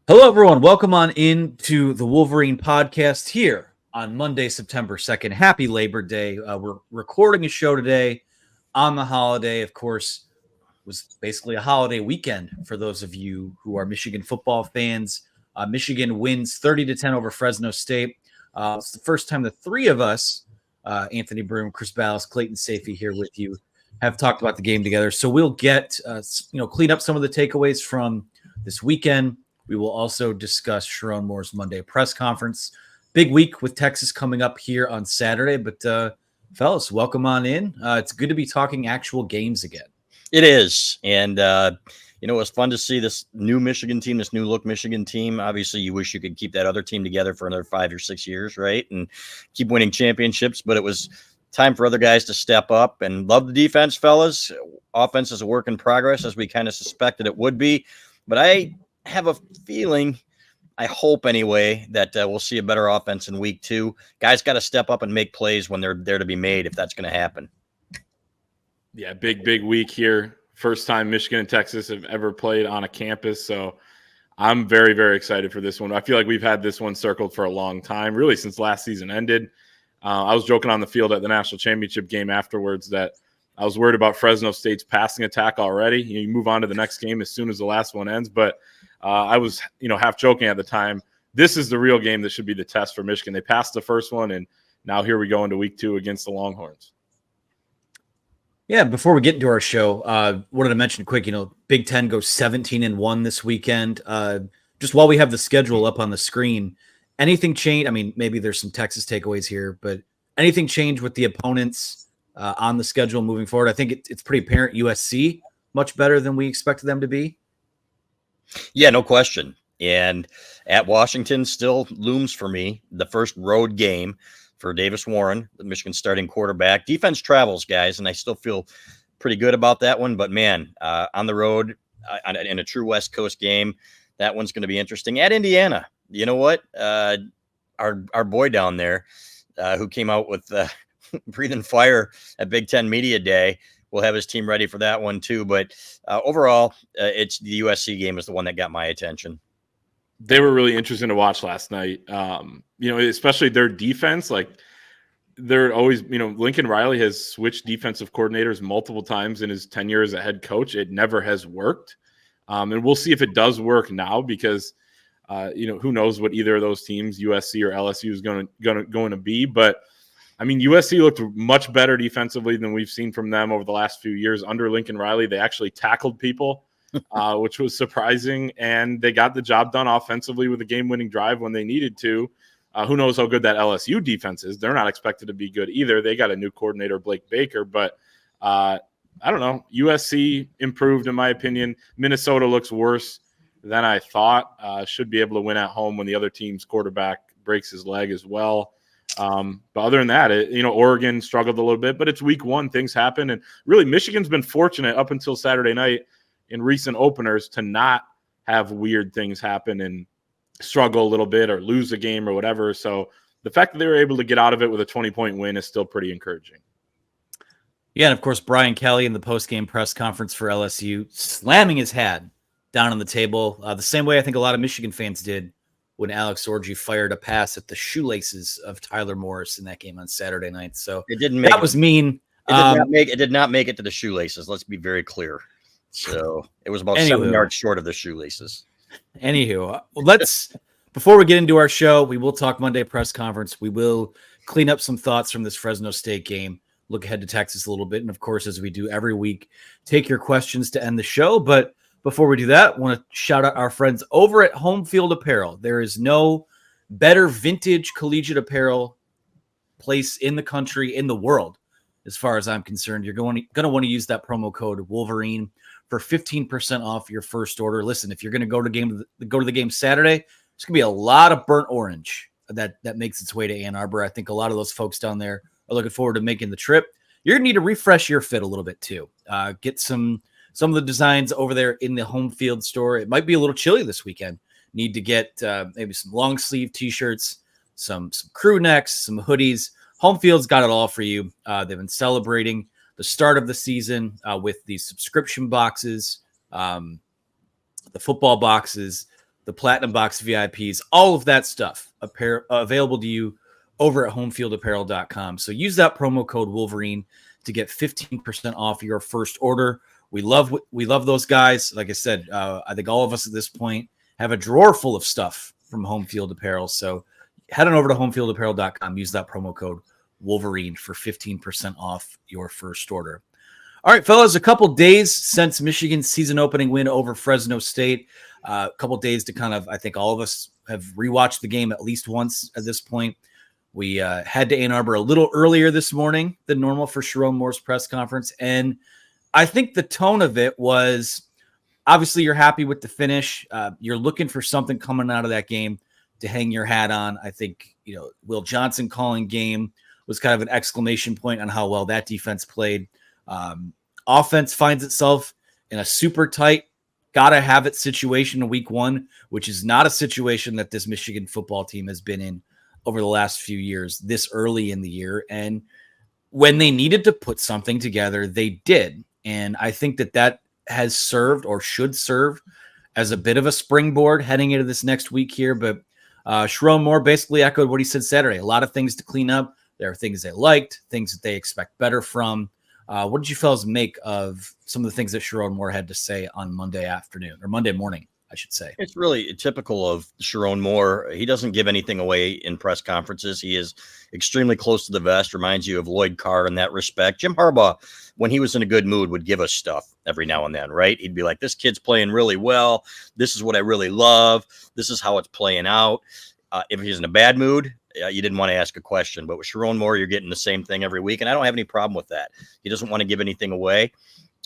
Hello, everyone. Welcome on into the Wolverine podcast here on Monday, September 2nd. Happy Labor Day. We're recording a show today on the holiday. Of course, it was basically a holiday weekend for those of you who are Michigan football fans. Michigan wins 30-10 over Fresno State. It's the first time the three of us, Anthony Broom, Chris Ballas, Clayton Safey here with you, have talked about the game together. So we'll get, clean up some of the takeaways from this weekend. We will also discuss Sherrone Moore's Monday press conference. Big week with Texas coming up here on Saturday. But, fellas, welcome on in. It's good to be talking actual games again. It is. And, it was fun to see this new Michigan team, this new look Michigan team. Obviously, you wish you could keep that other team together for another 5 or 6 years, right? And keep winning championships. But it was time for other guys to step up, and love the defense, fellas. Offense is a work in progress, as we kind of suspected it would be. But I have a feeling, I hope anyway, that we'll see a better offense in week 2. Guys got to step up and make plays when they're there to be made, if that's going to happen. Yeah, big week here. First time Michigan and Texas have ever played on a campus. So I'm very, very excited for this one. I feel like we've had this one circled for a long time, really since last season ended. I was joking on the field at the national championship game afterwards that I was worried about Fresno State's passing attack already. You move on to the next game as soon as the last one ends. But I was, half joking at the time. This is the real game that should be the test for Michigan. They passed the first one, and now here we go into week 2 against the Longhorns. Yeah, before we get into our show, wanted to mention quick, Big Ten goes 17-1 this weekend. Just while we have the schedule up on the screen, anything change? I mean, maybe there's some Texas takeaways here, but anything change with the opponents on the schedule moving forward? I think it's pretty apparent USC much better than we expected them to be. Yeah, no question. And at Washington still looms for me the first road game for Davis Warren, the Michigan starting quarterback. Defense travels, guys, and I still feel pretty good about that one. But, man, on the road in a true West Coast game, that one's going to be interesting. At Indiana, you know what? Our boy down there who came out with breathing fire at Big Ten Media Day, we'll have his team ready for that one too. But overall, it's the USC game is the one that got my attention. They were really interesting to watch last night. Especially their defense. Like, they're always, Lincoln Riley has switched defensive coordinators multiple times in his tenure as a head coach. It never has worked. And we'll see if it does work now because, who knows what either of those teams, USC or LSU, is going to be. But, I mean, USC looked much better defensively than we've seen from them over the last few years. Under Lincoln Riley, they actually tackled people, which was surprising, and they got the job done offensively with a game-winning drive when they needed to. Who knows how good that LSU defense is? They're not expected to be good either. They got a new coordinator, Blake Baker, but I don't know. USC improved, in my opinion. Minnesota looks worse than I thought. Should be able to win at home when the other team's quarterback breaks his leg as well. But other than that, Oregon struggled a little bit, but it's week 1. Things happen. And really, Michigan's been fortunate up until Saturday night in recent openers to not have weird things happen and struggle a little bit or lose a game or whatever. So the fact that they were able to get out of it with a 20-point win is still pretty encouraging. Yeah, and of course, Brian Kelly in the post-game press conference for LSU slamming his hat down on the table, the same way I think a lot of Michigan fans did when Alex Orji fired a pass at the shoelaces of Tyler Morris in that game on Saturday night. So it didn't make that was mean. It did not make it to the shoelaces. Let's be very clear. So it was about 7 yards short of the shoelaces. Anywho, before we get into our show, we will talk Monday press conference. We will clean up some thoughts from this Fresno State game, look ahead to Texas a little bit, and of course, as we do every week, take your questions to end the show. But before we do that, I want to shout out our friends over at Homefield Apparel. There is no better vintage collegiate apparel place in the country, in the world, as far as I'm concerned. You're going to want to use that promo code Wolverine for 15% off your first order. Listen, if you're going to go to the game Saturday, there's going to be a lot of burnt orange that makes its way to Ann Arbor. I think a lot of those folks down there are looking forward to making the trip. You're going to need to refresh your fit a little bit too. Get some of the designs over there in the Homefield store. It might be a little chilly this weekend. Need to get maybe some long sleeve t-shirts, some crew necks, some hoodies. Homefield's got it all for you. They've been celebrating the start of the season with these subscription boxes, the football boxes, the Platinum Box VIPs, all of that stuff available to you over at homefieldapparel.com. So use that promo code Wolverine to get 15% off your first order. We love those guys. Like I said, I think all of us at this point have a drawer full of stuff from Homefield Apparel. So head on over to homefieldapparel.com. Use that promo code Wolverine for 15% off your first order. All right, fellas, a couple days since Michigan's season opening win over Fresno State. A couple days to kind of, I think all of us have rewatched the game at least once at this point. We head to Ann Arbor a little earlier this morning than normal for Sherrone Moore's press conference. And I think the tone of it was, obviously you're happy with the finish. You're looking for something coming out of that game to hang your hat on. I think, Will Johnson calling game was kind of an exclamation point on how well that defense played. Offense finds itself in a super tight, gotta have it situation in week one, which is not a situation that this Michigan football team has been in over the last few years, this early in the year. And when they needed to put something together, they did. And I think that has served or should serve as a bit of a springboard heading into this next week here. But Sherrone Moore basically echoed what he said Saturday. A lot of things to clean up. There are things they liked, things that they expect better from. What did you fellas make of some of the things that Sherrone Moore had to say on Monday afternoon or Monday morning, I should say? It's really typical of Sherrone Moore. He doesn't give anything away in press conferences. He is extremely close to the vest, reminds you of Lloyd Carr in that respect. Jim Harbaugh, when he was in a good mood, would give us stuff every now and then, right? He'd be like, this kid's playing really well. This is what I really love. This is how it's playing out. If he's in a bad mood, you didn't want to ask a question. But with Sherrone Moore, you're getting the same thing every week, and I don't have any problem with that. He doesn't want to give anything away.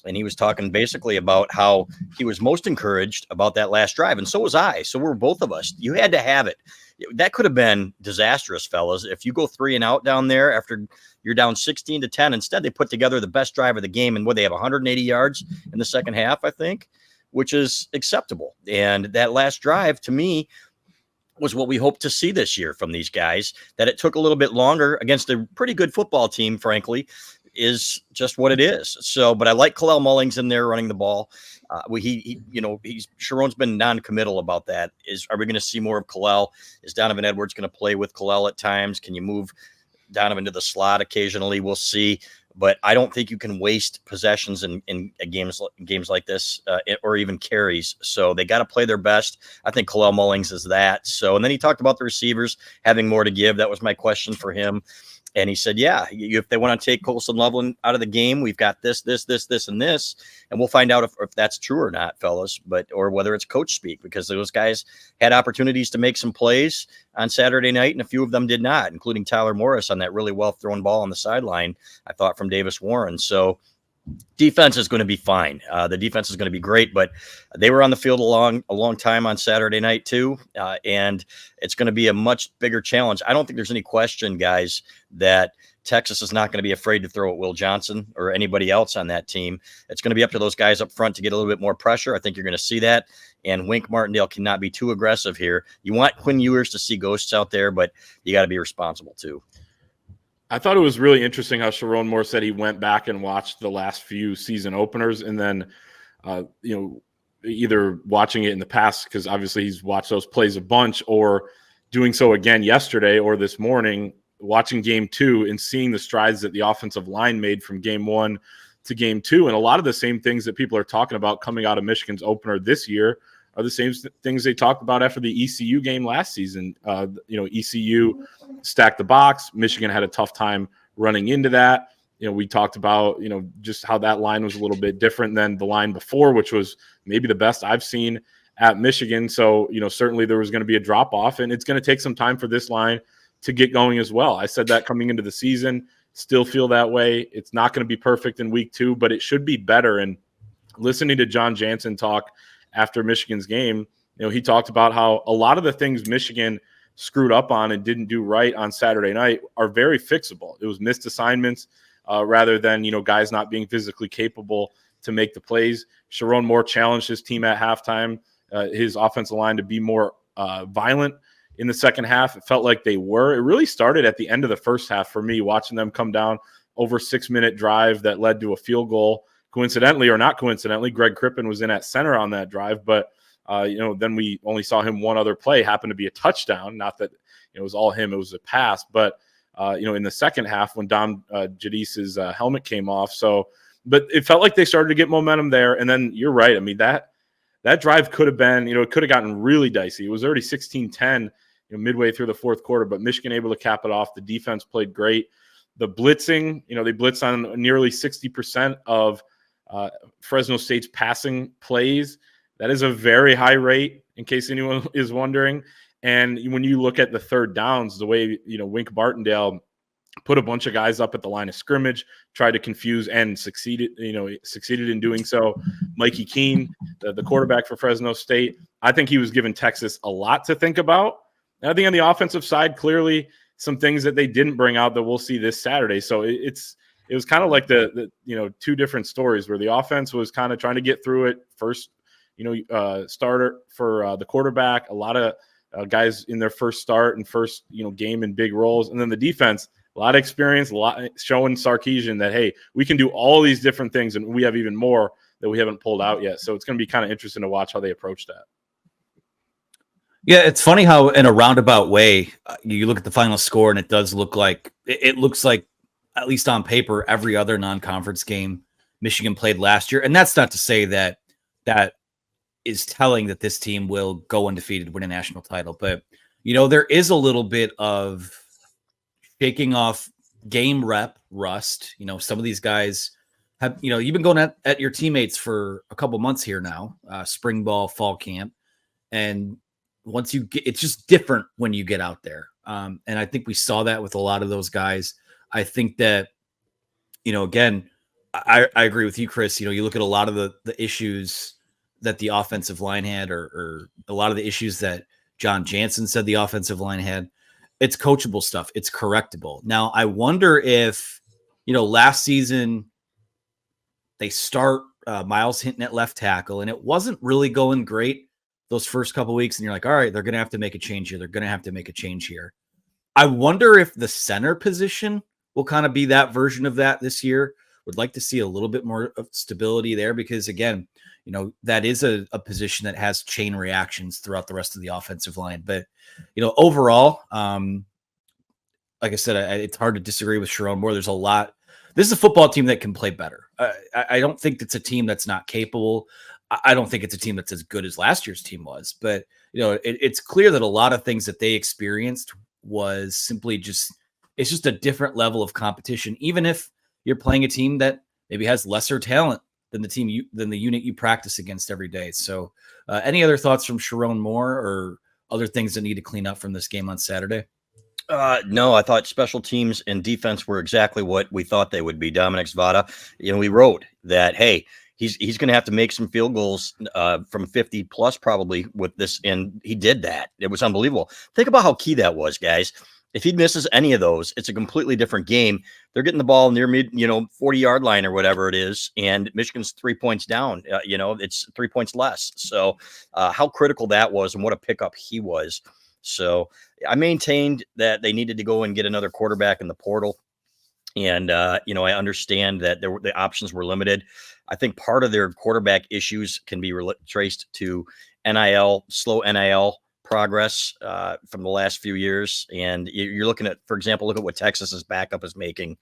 And he was talking basically about how he was most encouraged about that last drive. And so was I. So were both of us. You had to have it. That could have been disastrous, fellas. If you go 3 and out down there after you're down 16-10, instead they put together the best drive of the game. And they have 180 yards in the second half, I think, which is acceptable. And that last drive, to me, was what we hope to see this year from these guys. That it took a little bit longer against a pretty good football team, frankly, is just what it is. So, but I like Kalel Mullings in there running the ball. Sherrone's been non-committal about that. Are we going to see more of Kalel? Is Donovan Edwards going to play with Kalel at times? Can you move Donovan to the slot occasionally? We'll see. But I don't think you can waste possessions in games like this or even carries. So they got to play their best. I think Kalel Mullings is that. So, and then he talked about the receivers having more to give. That was my question for him. And he said, yeah, if they want to take Colson Loveland out of the game, we've got this, and this. And we'll find out if that's true or not, fellas, or whether it's coach speak, because those guys had opportunities to make some plays on Saturday night, and a few of them did not, including Tyler Morris on that really well-thrown ball on the sideline, I thought, from Davis Warren. So defense is going to be fine. The defense is going to be great, but they were on the field a long time on Saturday night too, and it's going to be a much bigger challenge. I don't think there's any question, guys, that Texas is not going to be afraid to throw at Will Johnson or anybody else on that team. It's going to be up to those guys up front to get a little bit more pressure. I think you're going to see that, and Wink Martindale cannot be too aggressive here. You want Quinn Ewers to see ghosts out there, but you got to be responsible too. I thought it was really interesting how Sherrone Moore said he went back and watched the last few season openers, and then, either watching it in the past, because obviously he's watched those plays a bunch, or doing so again yesterday or this morning, watching game 2 and seeing the strides that the offensive line made from game 1 to game 2. And a lot of the same things that people are talking about coming out of Michigan's opener this year are the same things they talked about after the ECU game last season. ECU stacked the box. Michigan had a tough time running into that. We talked about, just how that line was a little bit different than the line before, which was maybe the best I've seen at Michigan. So, certainly there was going to be a drop off, and it's going to take some time for this line to get going as well. I said that coming into the season, still feel that way. It's not going to be perfect in week 2, but it should be better. And listening to John Jansen talk after Michigan's game, he talked about how a lot of the things Michigan screwed up on and didn't do right on Saturday night are very fixable. It was missed assignments rather than, guys not being physically capable to make the plays. Sherrone Moore challenged his team at halftime, his offensive line, to be more violent in the second half. It felt like they were. It really started at the end of the first half for me, watching them come down over 6-minute drive that led to a field goal. Coincidentally or not coincidentally, Greg Crippen was in at center on that drive, but Then we only saw him one other play, happened to be a touchdown. Not that it was all him; it was a pass. But in the second half, when Dom Jadice's helmet came off, but it felt like they started to get momentum there. And then you're right. I mean, that drive could have been, it could have gotten really dicey. It was already 16-10, midway through the fourth quarter, but Michigan able to cap it off. The defense played great. The blitzing, they blitzed on nearly 60% of Fresno State's passing plays. That is a very high rate, in case anyone is wondering. And when you look at the third downs, the way, Wink Martindale put a bunch of guys up at the line of scrimmage, tried to confuse and succeeded in doing so. Mikey Keene, the quarterback for Fresno State, I think he was giving Texas a lot to think about. And I think on the offensive side, clearly some things that they didn't bring out that we'll see this Saturday. So it was kind of like the two different stories where the offense was kind of trying to get through it first, starter for the quarterback, a lot of guys in their first start and first, game in big roles. And then the defense, a lot of experience, a lot showing Sarkisian that, hey, we can do all these different things and we have even more that we haven't pulled out yet. So it's going to be kind of interesting to watch how they approach that. Yeah, it's funny how in a roundabout way, you look at the final score and it does look like, it looks like, at least on paper, every other non-conference game Michigan played last year. And that's not to say that is telling that this team will go undefeated, win a national title. But, there is a little bit of shaking off game rep rust. Some of these guys have, you've been going at your teammates for a couple months here now, spring ball, fall camp. And once you get, it's just different when you get out there. And I think we saw that with a lot of those guys. I think that, again, I agree with you, Chris. You look at a lot of the issues that the offensive line had, or a lot of the issues that John Jansen said the offensive line had. It's coachable stuff. It's correctable. Now, I wonder if, last season they start Miles Hinton at left tackle, and it wasn't really going great those first couple weeks. And you're like, all right, they're going to have to make a change here. They're going to have to make a change here. I wonder if the center position will kind of be that version of that this year. Would like to see a little bit more of stability there because, again, that is a position that has chain reactions throughout the rest of the offensive line. But, overall, like I said, it's hard to disagree with Sherrone more. There's a lot. This is a football team that can play better. I don't think it's a team that's not capable. I don't think it's a team that's as good as last year's team was. But, it's clear that a lot of things that they experienced was simply it's just a different level of competition, even if you're playing a team that maybe has lesser talent than the unit you practice against every day. So any other thoughts from Sherrone Moore or other things that need to clean up from this game on Saturday? No, I thought special teams and defense were exactly what we thought they would be. Dominic Zvada, we wrote that, hey, he's going to have to make some field goals from 50 plus probably with this. And he did that. It was unbelievable. Think about how key that was, guys. If he misses any of those, it's a completely different game. They're getting the ball near mid, 40-yard line or whatever it is, and Michigan's 3 points down. It's 3 points less. So how critical that was and what a pickup he was. So I maintained that they needed to go and get another quarterback in the portal. And, I understand that the options were limited. I think part of their quarterback issues can be traced to slow NIL progress from the last few years. And you're looking at, for example, look at what Texas's backup is making,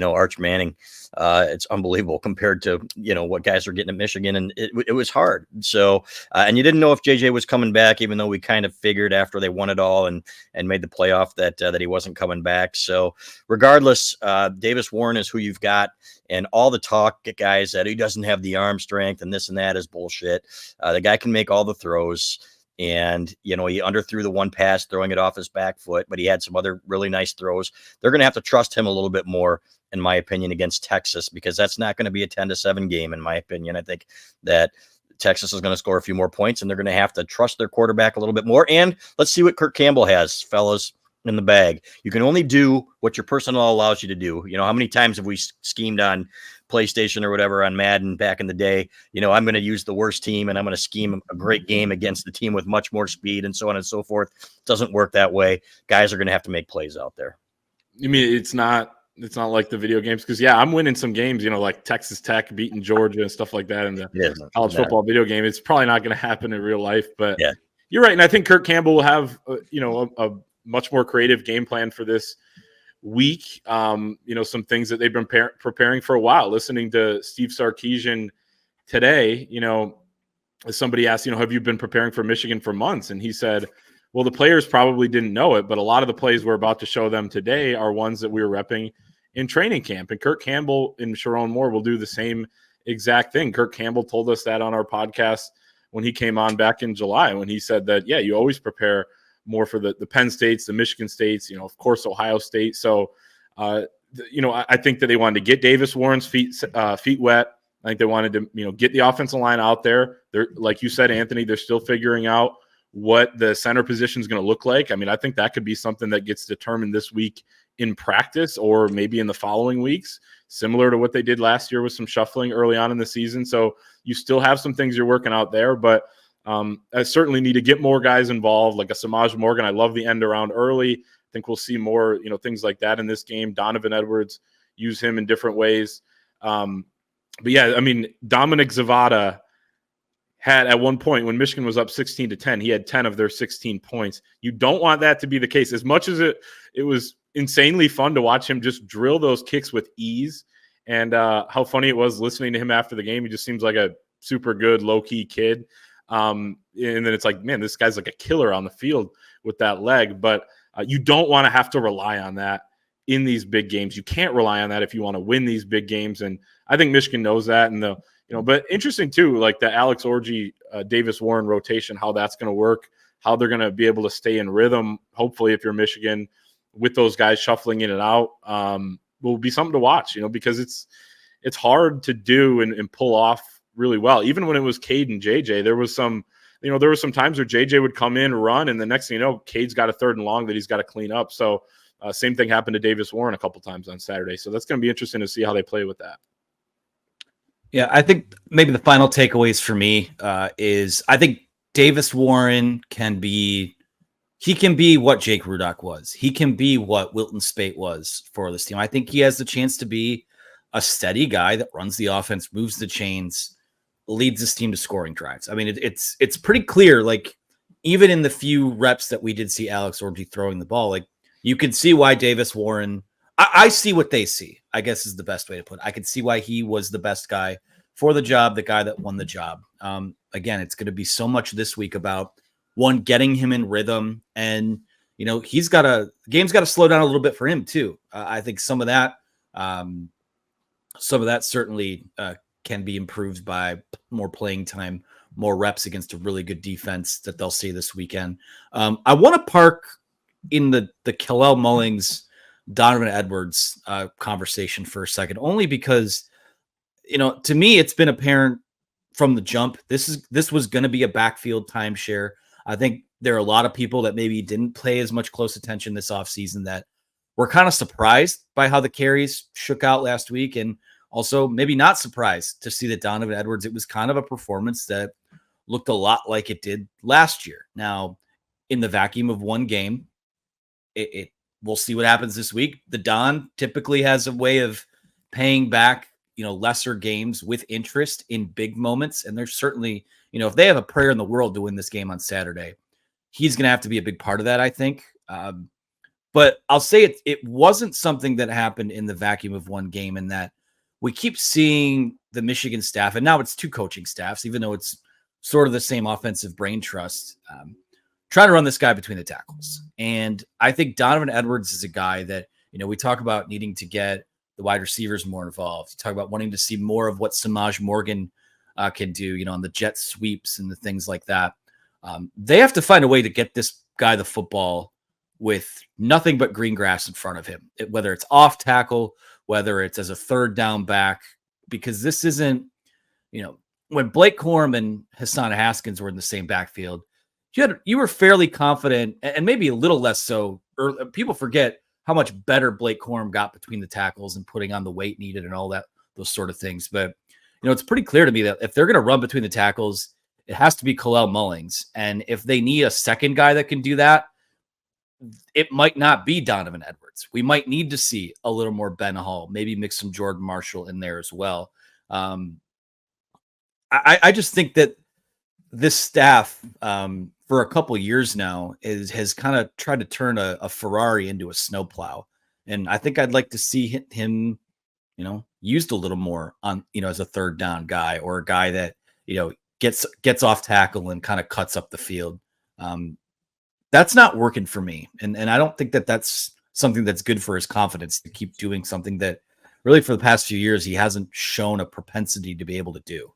Arch Manning. It's unbelievable compared to, what guys are getting at Michigan. And it was hard. So, and you didn't know if JJ was coming back, even though we kind of figured after they won it all and made the playoff that he wasn't coming back. So regardless, Davis Warren is who you've got. And all the talk, guys, that he doesn't have the arm strength and this and that is bullshit. The guy can make all the throws. And, he underthrew the one pass, throwing it off his back foot, but he had some other really nice throws. They're going to have to trust him a little bit more, in my opinion, against Texas, because that's not going to be a 10-7 game, in my opinion. I think that Texas is going to score a few more points, and they're going to have to trust their quarterback a little bit more. And let's see what Kirk Campbell has, fellas, in the bag. You can only do what your personnel allows you to do. How many times have we schemed on PlayStation or whatever on Madden back in the day? I'm going to use the worst team and I'm going to scheme a great game against the team with much more speed and so on and so forth. It doesn't work that way. Guys are going to have to make plays out there. You mean it's not It's not like the video games because I'm winning some games, like Texas Tech beating Georgia and stuff like that in the college football video game. It's probably not going to happen in real life, but you're right. And I think Kirk Campbell will have a much more creative game plan for this week. Some things that they've been preparing for a while. Listening to Steve Sarkisian today, as somebody asked, have you been preparing for Michigan for months? And he said, well, the players probably didn't know it, but a lot of the plays we're about to show them today are ones that we were repping in training camp. And Kirk Campbell and Sherrone Moore will do the same exact thing. Kirk Campbell told us that on our podcast when he came on back in July, when he said that, you always prepare more for the Penn States, the Michigan States, of course, Ohio State. So, I think that they wanted to get Davis Warren's feet wet. I think they wanted to, get the offensive line out there. They're, like you said, Anthony, they're still figuring out what the center position is going to look like. I mean, I think that could be something that gets determined this week in practice or maybe in the following weeks, similar to what they did last year with some shuffling early on in the season. So you still have some things you're working out there, but I certainly need to get more guys involved, like a Samaj Morgan. I love the end around early. I think we'll see more, things like that in this game. Donovan Edwards, use him in different ways. But Dominic Zavada had at one point when Michigan was up 16-10, he had 10 of their 16 points. You don't want that to be the case. As much as it was insanely fun to watch him just drill those kicks with ease, and how funny it was listening to him after the game. He just seems like a super good, low-key kid. And then it's like, man, this guy's like a killer on the field with that leg. But you don't want to have to rely on that in these big games. You can't rely on that if you want to win these big games. And I think Michigan knows that. And but interesting too, like the Alex Orji, Davis Warren rotation, how that's going to work, how they're going to be able to stay in rhythm. Hopefully, if you're Michigan, with those guys shuffling in and out, will be something to watch. Because it's hard to do and pull off really well. Even when it was Cade and JJ, there was some times where JJ would come in, run, and the next thing you know, Cade's got a 3rd and long that he's got to clean up. So same thing happened to Davis Warren a couple times on Saturday. So that's going to be interesting to see how they play with that. Yeah, I think maybe the final takeaways for me is I think Davis Warren can be what Jake Rudock was. He can be what Wilton Speight was for this team. I think he has the chance to be a steady guy that runs the offense, moves the chains, leads this team to scoring drives. I mean, it's pretty clear, like even in the few reps that we did see Alex Orji throwing the ball, like you could see why Davis Warren, I see what they see, I guess is the best way to put it. I could see why he was the best guy for the job, the guy that won the job. Again, it's going to be so much this week about one, getting him in rhythm, and game's got to slow down a little bit for him too. I think some of that certainly can be improved by more playing time, more reps against a really good defense that they'll see this weekend. I want to park in the Kalel Mullings, Donovan Edwards conversation for a second, only because, to me, it's been apparent from the jump. This was going to be a backfield timeshare. I think there are a lot of people that maybe didn't pay as much close attention this offseason that were kind of surprised by how the carries shook out last week, and also maybe not surprised to see that Donovan Edwards, it was kind of a performance that looked a lot like it did last year. Now, in the vacuum of one game, we'll see what happens this week. The Don typically has a way of paying back, lesser games with interest in big moments. And there's certainly, if they have a prayer in the world to win this game on Saturday, he's going to have to be a big part of that, I think. But I'll say it wasn't something that happened in the vacuum of one game, in that we keep seeing the Michigan staff, and now it's 2 coaching staffs, even though it's sort of the same offensive brain trust, trying to run this guy between the tackles. And I think Donovan Edwards is a guy that, we talk about needing to get the wide receivers more involved. You talk about wanting to see more of what Samaj Morgan can do, on the jet sweeps and the things like that. They have to find a way to get this guy the football with nothing but green grass in front of him, whether it's off tackle, whether it's as a 3rd down back, because this isn't, when Blake Corum and Hassan Haskins were in the same backfield, you were fairly confident, and maybe a little less so. People forget how much better Blake Corum got between the tackles and putting on the weight needed and all that, those sort of things. But, it's pretty clear to me that if they're going to run between the tackles, it has to be Kalel Mullings. And if they need a second guy that can do that, it might not be Donovan Edwards. We might need to see a little more Ben Hall, maybe mix some Jordan Marshall in there as well. I just think that this staff for a couple of years now has kind of tried to turn a Ferrari into a snowplow. And I think I'd like to see him, used a little more on, as a third down guy or a guy that, gets off tackle and kind of cuts up the field. That's not working for me. And I don't think that that's something that's good for his confidence to keep doing something that really for the past few years, he hasn't shown a propensity to be able to do.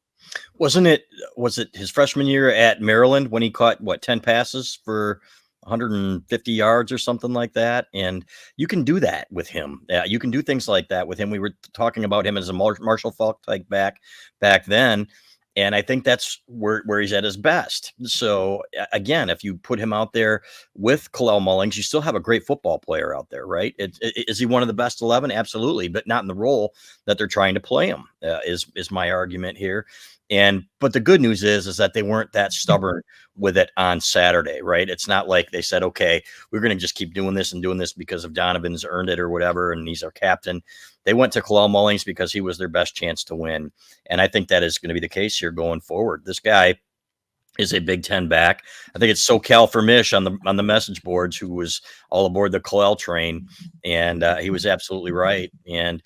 Was it his freshman year at Maryland when he caught 10 passes for 150 yards or something like that? And you can do that with him. You can do things like that with him. We were talking about him as a Marshall Faulk type back then. And I think that's where he's at his best. So again, if you put him out there with Kalel Mullings, you still have a great football player out there, right? Is he one of the best 11? Absolutely, but not in the role that they're trying to play him. Is my argument here. But the good news is that they weren't that stubborn with it on Saturday, right? It's not like they said, okay, we're going to just keep doing this because of Donovan's earned it or whatever, and he's our captain. They went to Kalel Mullings because he was their best chance to win. And I think that is going to be the case here going forward. This guy is a Big Ten back. I think it's SoCal for Mish on the message boards who was all aboard the Kalel train, and he was absolutely right. And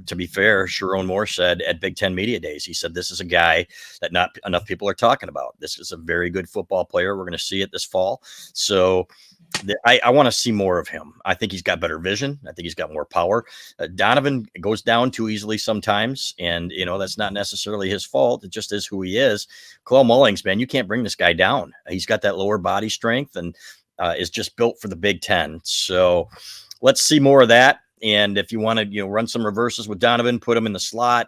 to be fair, Sherrone Moore said at Big Ten Media Days, he said, this is a guy that not enough people are talking about. This is a very good football player. We're going to see it this fall. So I want to see more of him. I think he's got better vision. I think he's got more power. Donovan goes down too easily sometimes, and, that's not necessarily his fault. It just is who he is. Kalel Mullings, man, you can't bring this guy down. He's got that lower body strength and is just built for the Big Ten. So let's see more of that. And if you want to, run some reverses with Donovan, put him in the slot,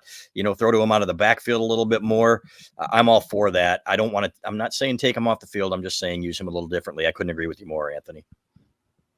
throw to him out of the backfield a little bit more. I'm all for that. I'm not saying take him off the field. I'm just saying use him a little differently. I couldn't agree with you more, Anthony.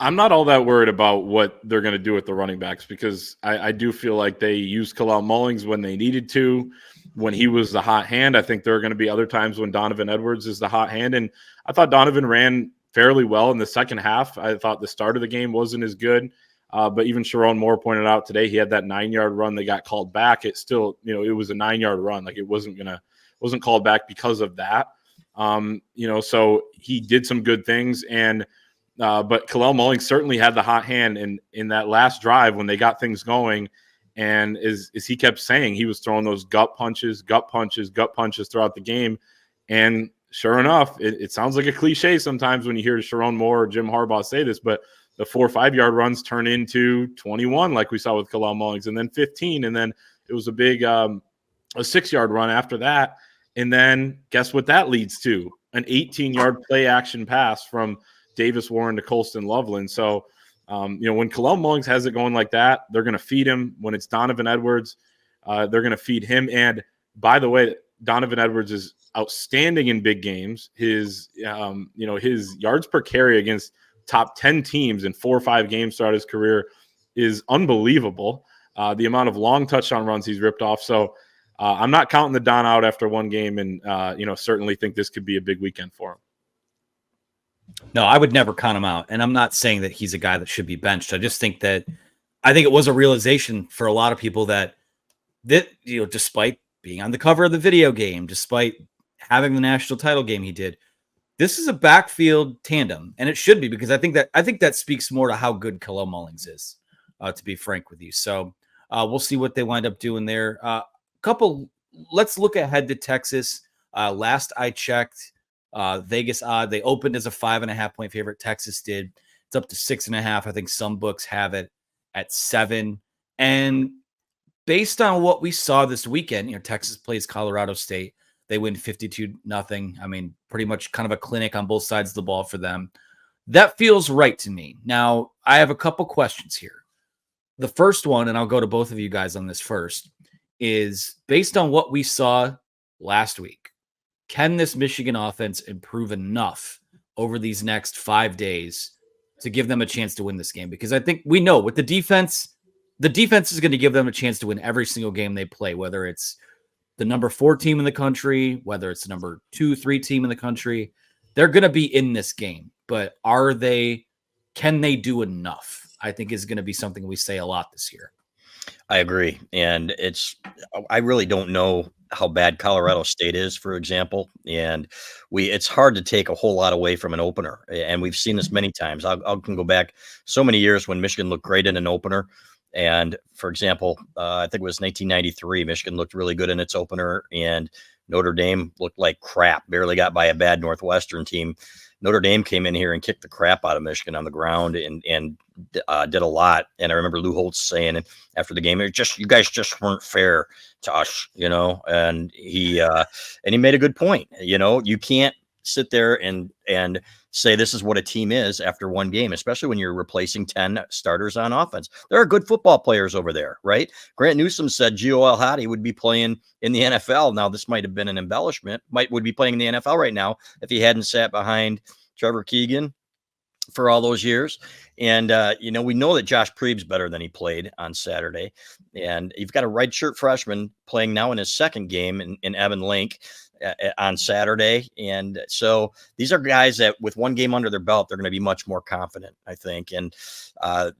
I'm not all that worried about what they're going to do with the running backs because I do feel like they used Kalel Mullings when they needed to, when he was the hot hand. I think there are going to be other times when Donovan Edwards is the hot hand. And I thought Donovan ran fairly well in the second half. I thought the start of the game wasn't as good. But even Sherrone Moore pointed out today, he had that 9-yard run that got called back. It still, it was a 9-yard run. Like it wasn't called back because of that. So he did some good things. And, but Kalel Mullings certainly had the hot hand in that last drive when they got things going. And as he kept saying, he was throwing those gut punches throughout the game. And sure enough, it sounds like a cliche sometimes when you hear Sherrone Moore or Jim Harbaugh say this, but the 4 or 5 yard runs turn into 21, like we saw with Kalel Mullings, and then 15. And then it was a big, a 6-yard run after that. And then guess what that leads to? An 18-yard play action pass from Davis Warren to Colston Loveland. So, when Kalel Mullings has it going like that, they're going to feed him. When it's Donovan Edwards, they're going to feed him. And by the way, Donovan Edwards is outstanding in big games. His yards per carry against top 10 teams in 4 or 5 games throughout his career is unbelievable. The amount of long touchdown runs he's ripped off. So I'm not counting the Don out after one game, and certainly think this could be a big weekend for him. No, I would never count him out. And I'm not saying that he's a guy that should be benched. I just think it was a realization for a lot of people that despite being on the cover of the video game, despite having the national title game he did, this is a backfield tandem, and it should be, because I think that speaks more to how good Kalel Mullings is, to be frank with you. So we'll see what they wind up doing there. Let's look ahead to Texas. Last I checked, Vegas odd, they opened as a 5.5-point favorite. Texas did. It's up to 6.5. I think some books have it at 7. And based on what we saw this weekend, Texas plays Colorado State. They win 52-0. I mean, pretty much kind of a clinic on both sides of the ball for them. That feels right to me. Now, I have a couple questions here. The first one, and I'll go to both of you guys on this first, is based on what we saw last week, can this Michigan offense improve enough over these next 5 days to give them a chance to win this game? Because I think we know with the defense is going to give them a chance to win every single game they play, whether it's the number 4 team in the country, whether it's the number 2, 3 team in the country. They're going to be in this game, but are they can they do enough? I think is going to be something we say a lot this year. I agree. And I really don't know how bad Colorado State is, for example. And it's hard to take a whole lot away from an opener. And we've seen this many times. I can go back so many years when Michigan looked great in an opener. And for example, I think it was 1993, Michigan looked really good in its opener, and Notre Dame looked like crap, barely got by a bad Northwestern team. Notre Dame came in here and kicked the crap out of Michigan on the ground and did a lot. And I remember Lou Holtz saying after the game, you guys just weren't fair to us, and he made a good point. You can't sit there and say this is what a team is after one game, especially when you're replacing 10 starters on offense. There are good football players over there, right? Grant Newsome said Gio El-Hadi would be playing in the NFL. Now, this might have been an embellishment, would be playing in the NFL right now if he hadn't sat behind Trevor Keegan for all those years. And, we know that Josh Preeb's better than he played on Saturday. And you've got a redshirt freshman playing now in his second game in Evan Link on Saturday. And so these are guys that with one game under their belt, they're going to be much more confident, I think. And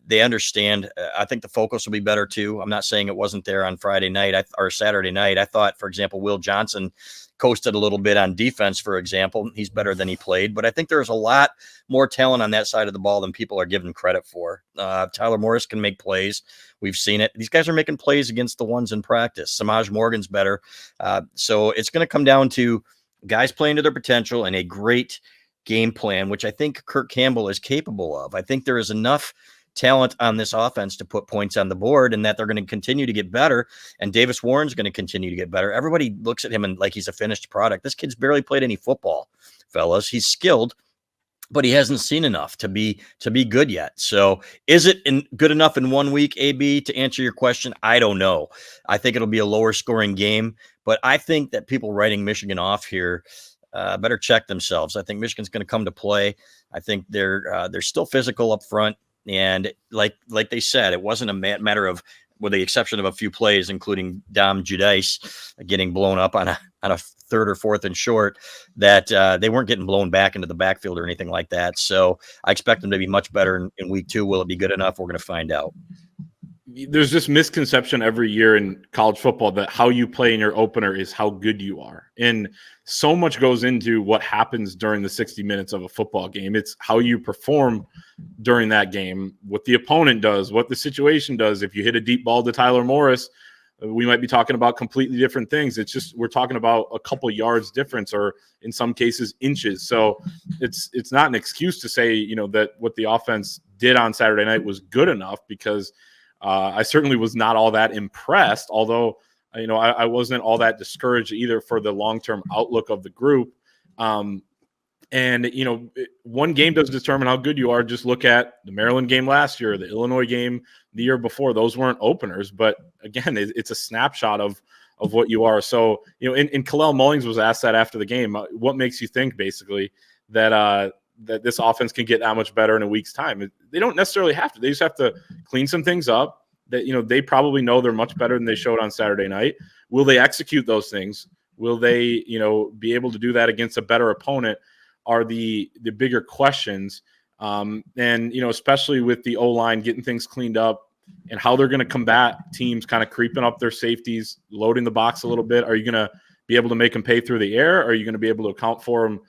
they understand. I think the focus will be better too. I'm not saying it wasn't there on Friday night or Saturday night. I thought, for example, Will Johnson coasted a little bit on defense, for example. He's better than he played, but I think there's a lot more talent on that side of the ball than people are giving credit for. Tyler Morris can make plays. We've seen it. These guys are making plays against the ones in practice. Samaj Morgan's better. So it's going to come down to guys playing to their potential and a great game plan, which I think Kirk Campbell is capable of. I think there is enough talent on this offense to put points on the board, and that they're going to continue to get better. And Davis Warren's going to continue to get better. Everybody looks at him and like he's a finished product. This kid's barely played any football, fellas. He's skilled, but he hasn't seen enough to be good yet. So is it good enough in 1 week, AB, to answer your question? I don't know. I think it'll be a lower scoring game, but I think that people writing Michigan off here better check themselves. I think Michigan's going to come to play. I think they're still physical up front. And like they said, it wasn't a matter of, with the exception of a few plays, including Dom Judice getting blown up on a third or fourth and short, that they weren't getting blown back into the backfield or anything like that. So I expect them to be much better in week 2. Will it be good enough? We're going to find out. There's this misconception every year in college football that how you play in your opener is how good you are. And so much goes into what happens during the 60 minutes of a football game. It's how you perform during that game, what the opponent does, what the situation does. If you hit a deep ball to Tyler Morris, we might be talking about completely different things. It's just we're talking about a couple yards difference, or in some cases inches. So it's not an excuse to say, that what the offense did on Saturday night was good enough, because I certainly was not all that impressed, although, I wasn't all that discouraged either for the long-term outlook of the group. And, one game doesn't determine how good you are. Just look at the Maryland game last year, the Illinois game the year before. Those weren't openers, but again, it's a snapshot of what you are. So, and Kalel Mullings was asked that after the game, what makes you think basically that this offense can get that much better in a week's time? They don't necessarily have to. They just have to clean some things up that, they probably know they're much better than they showed on Saturday night. Will they execute those things? Will they, be able to do that against a better opponent are the bigger questions. And, especially with the O-line getting things cleaned up and how they're going to combat teams kind of creeping up their safeties, loading the box a little bit. Are you going to be able to make them pay through the air? Are you going to be able to account for them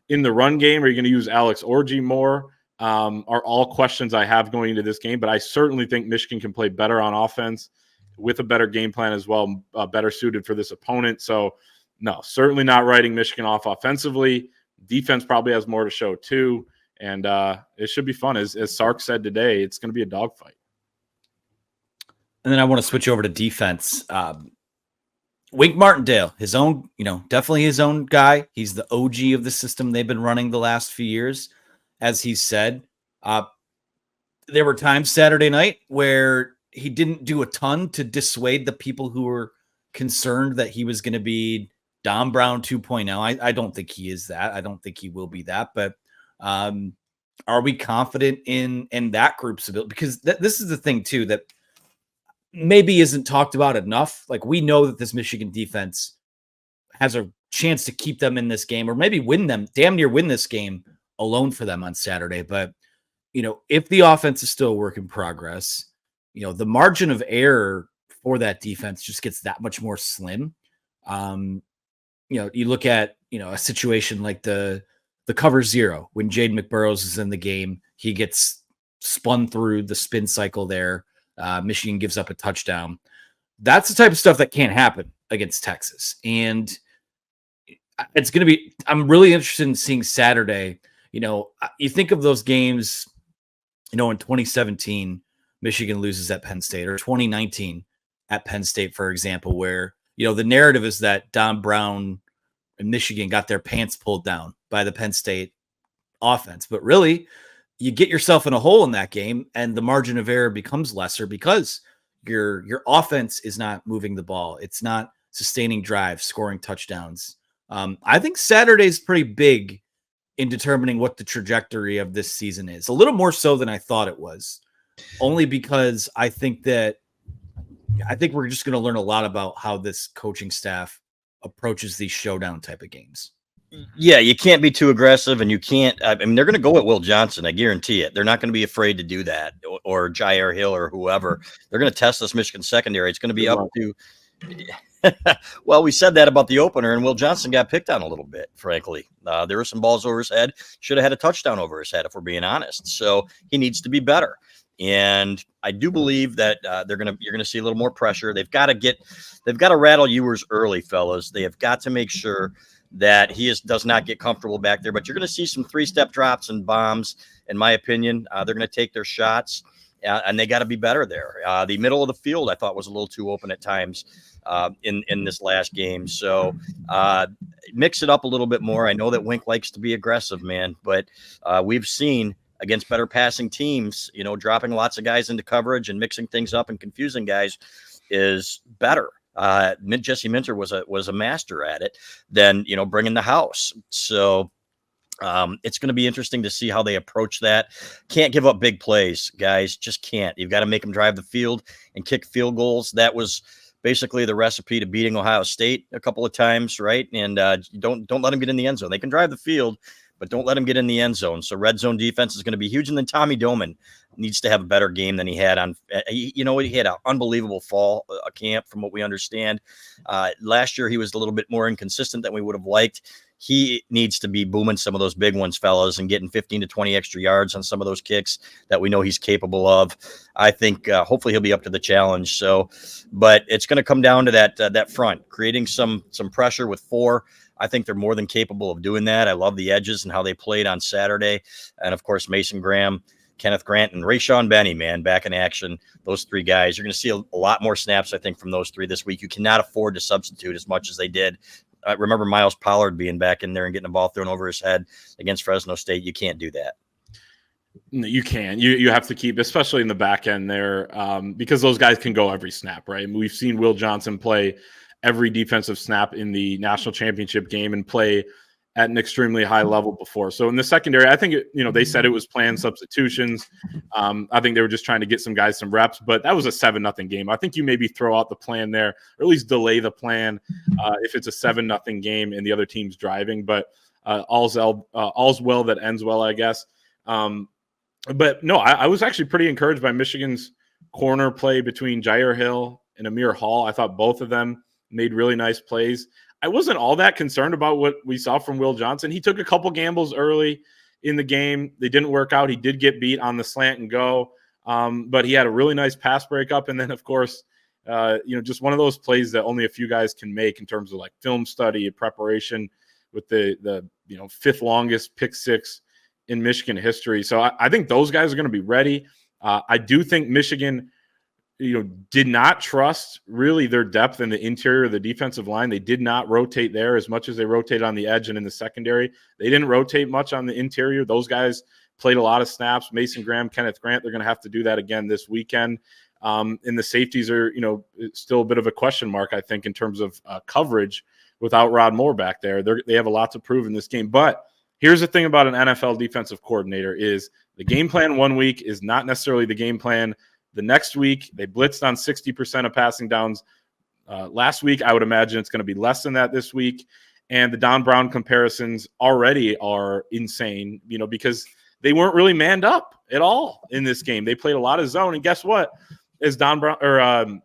in the run game? Are you going to use Alex Orji more? Are all questions I have going into this game. But I certainly think Michigan can play better on offense with a better game plan as well, better suited for this opponent. So, no, certainly not writing Michigan off offensively. Defense probably has more to show too. And it should be fun. As Sark said today, it's going to be a dogfight. And then I want to switch over to defense. Wink Martindale, his own, definitely his own guy. He's the OG of the system they've been running the last few years. As he said, there were times Saturday night where he didn't do a ton to dissuade the people who were concerned that he was going to be Dom Brown 2.0. I don't think he is that. I don't think he will be that. But are we confident in that group's ability? Because this is the thing, too, that maybe isn't talked about enough. Like, we know that this Michigan defense has a chance to keep them in this game, or maybe damn near win this game alone for them on Saturday. But if the offense is still a work in progress, the margin of error for that defense just gets that much more slim. You look at, a situation like the cover zero when Jade McBurrows is in the game, he gets spun through the spin cycle there. Michigan gives up a touchdown. That's the type of stuff that can't happen against Texas. And it's going to be, I'm really interested in seeing Saturday. You think of those games, in 2017, Michigan loses at Penn State, or 2019 at Penn State, for example, where, the narrative is that Don Brown and Michigan got their pants pulled down by the Penn State offense. But really, you get yourself in a hole in that game, and the margin of error becomes lesser because your offense is not moving the ball. It's not sustaining drives, scoring touchdowns. I think Saturday's pretty big in determining what the trajectory of this season is. A little more so than I thought it was, only because I think we're just going to learn a lot about how this coaching staff approaches these showdown type of games. Yeah, you can't be too aggressive, and you can't. I mean, they're going to go at Will Johnson. I guarantee it. They're not going to be afraid to do that, or Jair Hill or whoever. They're going to test this Michigan secondary. It's going to be up to. Well, we said that about the opener, and Will Johnson got picked on a little bit. Frankly, there were some balls over his head. Should have had a touchdown over his head, if we're being honest. So he needs to be better. And I do believe that you're gonna see a little more pressure. They've got to rattle Ewers early, fellas. They have got to make sure that he does not get comfortable back there. But you're going to see some 3-step drops and bombs, in my opinion. They're going to take their shots, and they got to be better there. The middle of the field, I thought, was a little too open at times in this last game. So mix it up a little bit more. I know that Wink likes to be aggressive, man, but we've seen against better passing teams, dropping lots of guys into coverage and mixing things up and confusing guys is better. Jesse Minter was a master at it than, bringing the house. So it's going to be interesting to see how they approach that. Can't give up big plays, guys. Just can't. You've got to make them drive the field and kick field goals. That was basically the recipe to beating Ohio State a couple of times, right? And don't let them get in the end zone. They can drive the field, but don't let him get in the end zone. So red zone defense is going to be huge. And then Tommy Doman needs to have a better game than he had on, he had an unbelievable fall camp from what we understand. Last year, he was a little bit more inconsistent than we would have liked. He needs to be booming some of those big ones, fellas, and getting 15 to 20 extra yards on some of those kicks that we know he's capable of. I think hopefully he'll be up to the challenge. So, but it's going to come down to that front, creating some pressure with 4. I think they're more than capable of doing that. I love the edges and how they played on Saturday. And, of course, Mason Graham, Kenneth Grant, and Rayshon Benny, man, back in action. Those 3 guys. You're going to see a lot more snaps, I think, from those 3 this week. You cannot afford to substitute as much as they did. I remember Miles Pollard being back in there and getting the ball thrown over his head against Fresno State. You can't do that. No, you can. You have to keep, especially in the back end there, because those guys can go every snap, right? We've seen Will Johnson play every defensive snap in the national championship game and play at an extremely high level before. So in the secondary, I think, they said it was planned substitutions. I think they were just trying to get some guys some reps, but that was a 7-0 game. I think you maybe throw out the plan there, or at least delay the plan if it's a 7-0 game and the other team's driving, but all's well that ends well, I guess. But no, I was actually pretty encouraged by Michigan's corner play between Jair Hill and Amir Hall. I thought both of them made really nice plays. I wasn't all that concerned about what we saw from Will Johnson. He took a couple gambles early in the game. They didn't work out. He did get beat on the slant and go, but he had a really nice pass breakup. And then, of course, just one of those plays that only a few guys can make in terms of like film study and preparation with the 5th longest pick 6 in Michigan history. So I think those guys are going to be ready. I do think Michigan did not trust really their depth in the interior of the defensive line. They did not rotate there as much as they rotated on the edge and in the secondary. They didn't rotate much on the interior. Those guys played a lot of snaps. Mason Graham, Kenneth Grant, they're going to have to do that again this weekend. And the safeties are, still a bit of a question mark, I think, in terms of coverage without Rod Moore back there. They have a lot to prove in this game. But here's the thing about an NFL defensive coordinator is the game plan one week is not necessarily the game plan the next week. They blitzed on 60% of passing downs last week. I would imagine it's going to be less than that this week. And the Don Brown comparisons already are insane, because they weren't really manned up. at all in this game. They played a lot of zone, and guess what? As Don Brown or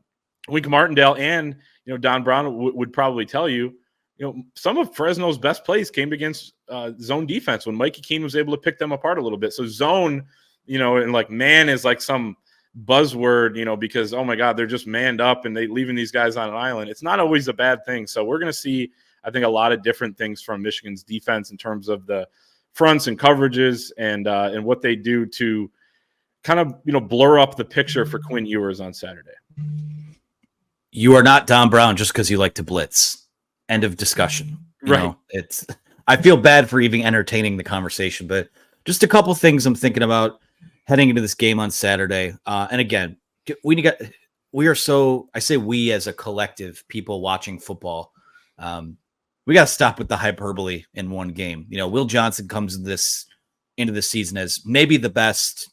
Wink Martindale and Don Brown would probably tell you, some of Fresno's best plays came against zone defense when Mikey Keene was able to pick them apart a little bit. So zone, and like man is like some buzzword, because, oh my God, they're just manned up and they leaving these guys on an island. It's not always a bad thing. So we're going to see, I think, a lot of different things from Michigan's defense in terms of the fronts and coverages and what they do to kind of, blur up the picture for Quinn Ewers on Saturday. You are not Don Brown just because you like to blitz. End of discussion. Right. I feel bad for even entertaining the conversation, but just a couple things I'm thinking about heading into this game on Saturday. And again, we are so, I say we as a collective, people watching football, we got to stop with the hyperbole in one game. Will Johnson comes into this season as maybe the best,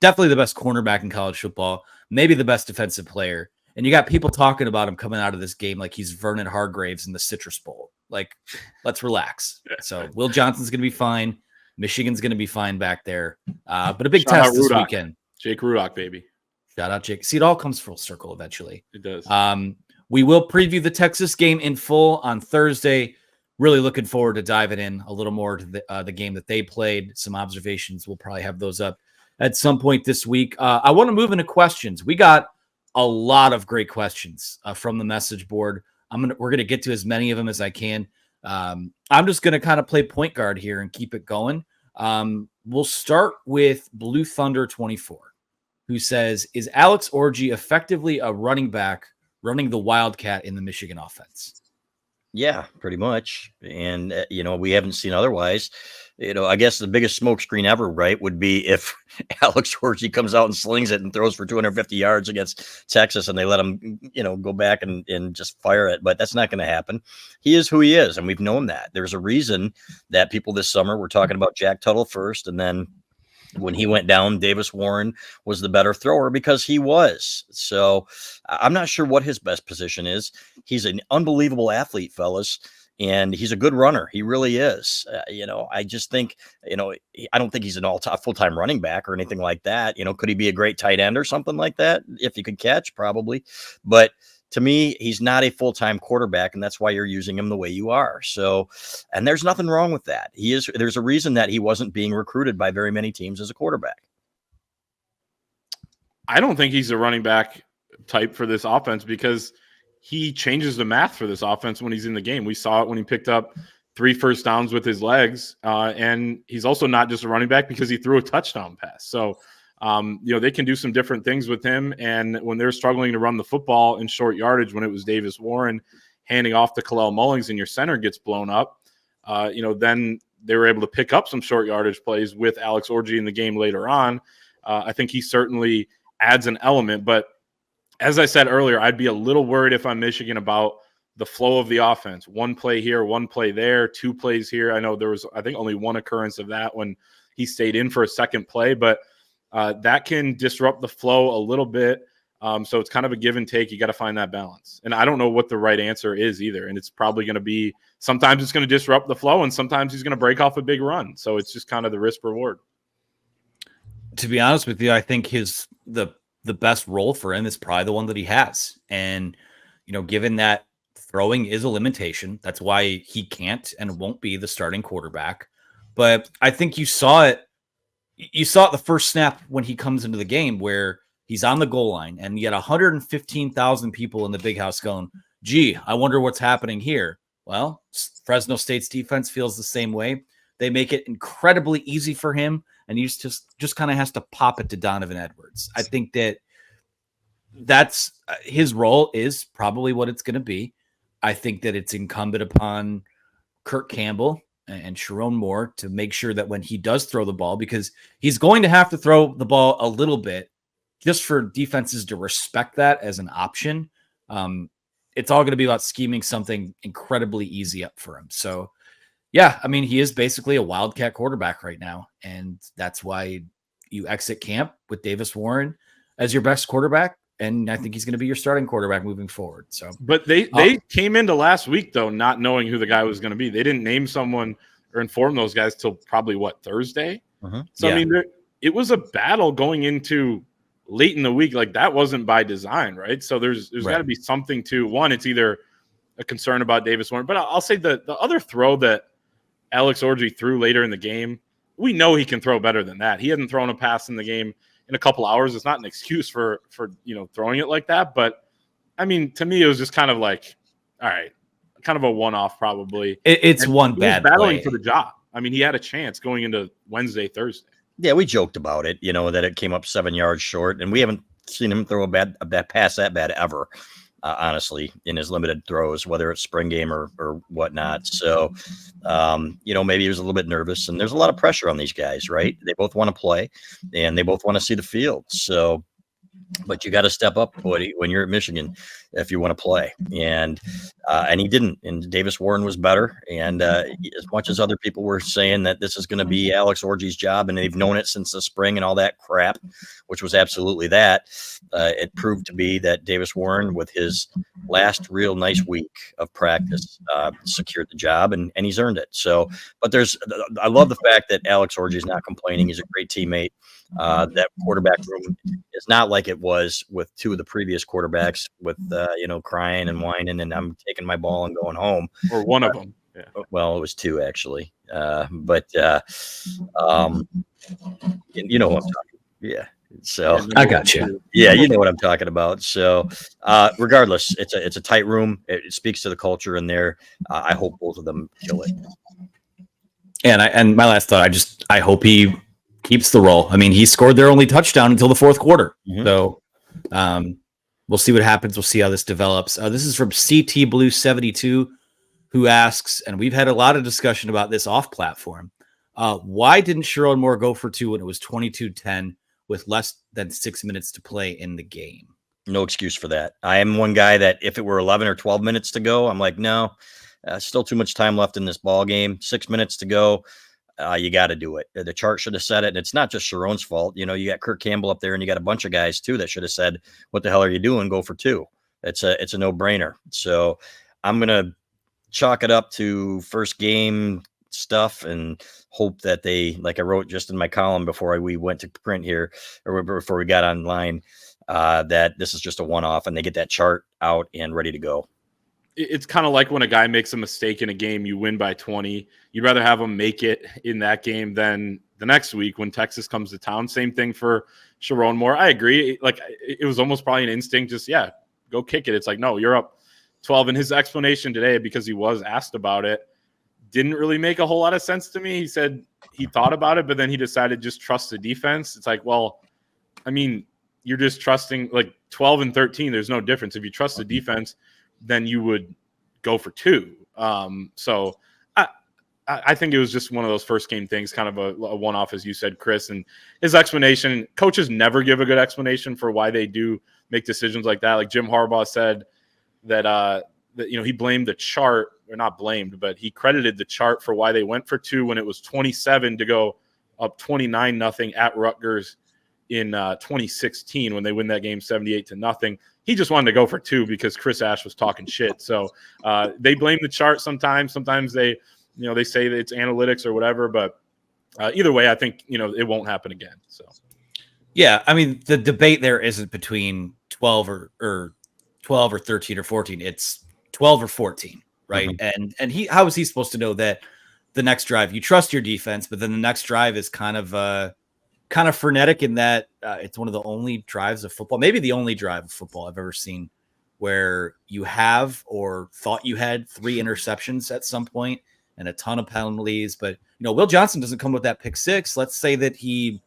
definitely the best cornerback in college football, maybe the best defensive player. And you got people talking about him coming out of this game like he's Vernon Hargraves in the Citrus Bowl. Like, let's relax. So Will Johnson's going to be fine. Michigan's going to be fine back there. But a big test this weekend. Jake Rudock, baby. Shout out, Jake. See, it all comes full circle eventually. It does. We will preview the Texas game in full on Thursday. Really looking forward to diving in a little more to the game that they played. Some observations. We'll probably have those up at some point this week. I want to move into questions. We got a lot of great questions from the message board. We're gonna get to as many of them as I can. I'm just gonna kind of play point guard here and keep it going. We'll start with Blue Thunder 24, who says, "Is Alex Orji effectively a running back running the Wildcat in the Michigan offense?" Yeah, pretty much. And, we haven't seen otherwise. I guess the biggest smokescreen ever, right, would be if Alex Orji comes out and slings it and throws for 250 yards against Texas and they let him, go back and just fire it. But that's not going to happen. He is who he is, and we've known that. There's a reason that people this summer were talking about Jack Tuttle first, and then when he went down, Davis Warren was the better thrower because he was. So I'm not sure what his best position is. He's an unbelievable athlete, fellas, and he's a good runner. He really is. I just think, I don't think he's an full-time running back or anything like that. Could he be a great tight end or something like that? If he could catch, probably. But to me, he's not a full-time quarterback, and that's why you're using him the way you are. So, and there's nothing wrong with that. There's a reason that he wasn't being recruited by very many teams as a quarterback. I don't think he's a running back type for this offense because he changes the math for this offense when he's in the game. We saw it when he picked up 3 first downs with his legs, and he's also not just a running back because he threw a touchdown pass. So, they can do some different things with him. And when they're struggling to run the football in short yardage, when it was Davis Warren handing off to Kalel Mullings and your center gets blown up, then they were able to pick up some short yardage plays with Alex Orji in the game later on. I think he certainly adds an element. But as I said earlier, I'd be a little worried if I'm Michigan about the flow of the offense. 1 play here, 1 play there, 2 plays here. I know there was, I think, only 1 occurrence of that when he stayed in for a second play, but that can disrupt the flow a little bit. So it's kind of a give and take. You got to find that balance. And I don't know what the right answer is either. And it's probably going to be, sometimes it's going to disrupt the flow and sometimes he's going to break off a big run. So it's just kind of the risk reward. To be honest with you, I think the best role for him is probably the one that he has. And, given that throwing is a limitation, that's why he can't and won't be the starting quarterback. But I think you saw it the first snap when he comes into the game where he's on the goal line and you had 115,000 people in the big house going, gee, I wonder what's happening here. Well, Fresno State's defense feels the same way. They make it incredibly easy for him, and he just kind of has to pop it to Donovan Edwards. I think that's his role is probably what it's going to be. I think that it's incumbent upon Kirk Campbell and Sherrone Moore to make sure that when he does throw the ball, because he's going to have to throw the ball a little bit just for defenses to respect that as an option. It's all going to be about scheming something incredibly easy up for him. So, yeah, he is basically a wildcat quarterback right now, and that's why you exit camp with Davis Warren as your best quarterback, and I think he's going to be your starting quarterback moving forward. So, but they came into last week though not knowing who the guy was going to be. They didn't name someone or inform those guys till probably Thursday. Uh-huh. So yeah. it was a battle going into late in the week. Like that wasn't by design, right? So there's Right. got to be something to one. It's either a concern about Davis Warren, but I'll say the other throw that Alex Orji threw later in the game, we know he can throw better than that. He hasn't thrown a pass in the game in a couple hours. It's not an excuse for throwing it like that. But I mean, to me, it was just kind of like, all right, kind of a one-off probably. It's and one he bad was battling play for the job. I mean, he had a chance going into Wednesday, Thursday. Yeah, we joked about it, that it came up 7 yards short, and we haven't seen him throw a bad pass that bad ever, honestly, in his limited throws, whether it's spring game or whatnot. So, maybe he was a little bit nervous, and there's a lot of pressure on these guys, right? They both want to play, and they both want to see the field. So, but you got to step up, buddy, when you're at Michigan if you want to play. And he didn't. And Davis Warren was better. And as much as other people were saying that this is going to be Alex Orji's job, and they've known it since the spring and all that crap, which was absolutely that, it proved to be that Davis Warren, with his last real nice week of practice, secured the job, and he's earned it. So, but I love the fact that Alex Orji is not complaining. He's a great teammate. That quarterback room is not like it was with two of the previous quarterbacks with, crying and whining and I'm taking my ball and going home. Or one of them. Yeah. Well, it was two actually. But you know what I'm talking. Yeah. So I got you. Yeah, you know what I'm talking about. So regardless, it's a tight room. It speaks to the culture in there. I hope both of them kill it. And my last thought, I hope he keeps the role. I mean, he scored their only touchdown until the fourth quarter. Mm-hmm. So we'll see what happens. We'll see how this develops. This is from CT Blue 72, who asks, and we've had a lot of discussion about this off platform. Why didn't Sherrone Moore go for two when it was 22-10 with less than 6 minutes to play in the game? No excuse for that. I am one guy that if it were 11 or 12 minutes to go, I'm like, no, still too much time left in this ball game. 6 minutes to go. You got to do it. The chart should have said it. And it's not just Sherrone's fault. You got Kirk Campbell up there and you got a bunch of guys too that should have said, what the hell are you doing? Go for two. It's a no brainer. So I'm going to chalk it up to first game stuff and hope that they, like I wrote just in my column before we went to print here or before we got online, that this is just a one-off and they get that chart out and ready to go. It's kind of like when a guy makes a mistake in a game, you win by 20. You'd rather have him make it in that game than the next week when Texas comes to town. Same thing for Sherrone Moore. I agree. Like it was almost probably an instinct. Just, go kick it. It's like, no, you're up 12. And his explanation today, because he was asked about it, didn't really make a whole lot of sense to me. He said he thought about it, but then he decided just trust the defense. It's like, well, I mean, you're just trusting like 12 and 13. There's no difference. If you trust the defense, then you would go for two. So I think it was just one of those first game things, kind of a one-off, as you said, Chris. And his explanation, coaches never give a good explanation for why they do make decisions like that. Like Jim Harbaugh said that he blamed the chart, or not blamed, but he credited the chart for why they went for two when it was 27 to go up 29-0 at Rutgers in 2016 when they win that game 78-0. He just wanted to go for two because Chris Ash was talking shit. So they blame the chart sometimes. Sometimes they say that it's analytics or whatever. But either way, I think it won't happen again. So yeah, I mean the debate there isn't between 12 or 12 or 13 or 14. It's 12 or 14, right? Mm-hmm. And how is he supposed to know that the next drive you trust your defense, but then the next drive is kind of frenetic in that it's one of the only drives of football, maybe the only drive of football I've ever seen where you have or thought you had 3 interceptions at some point and a ton of penalties. But, Will Johnson doesn't come with that pick 6. Let's say that he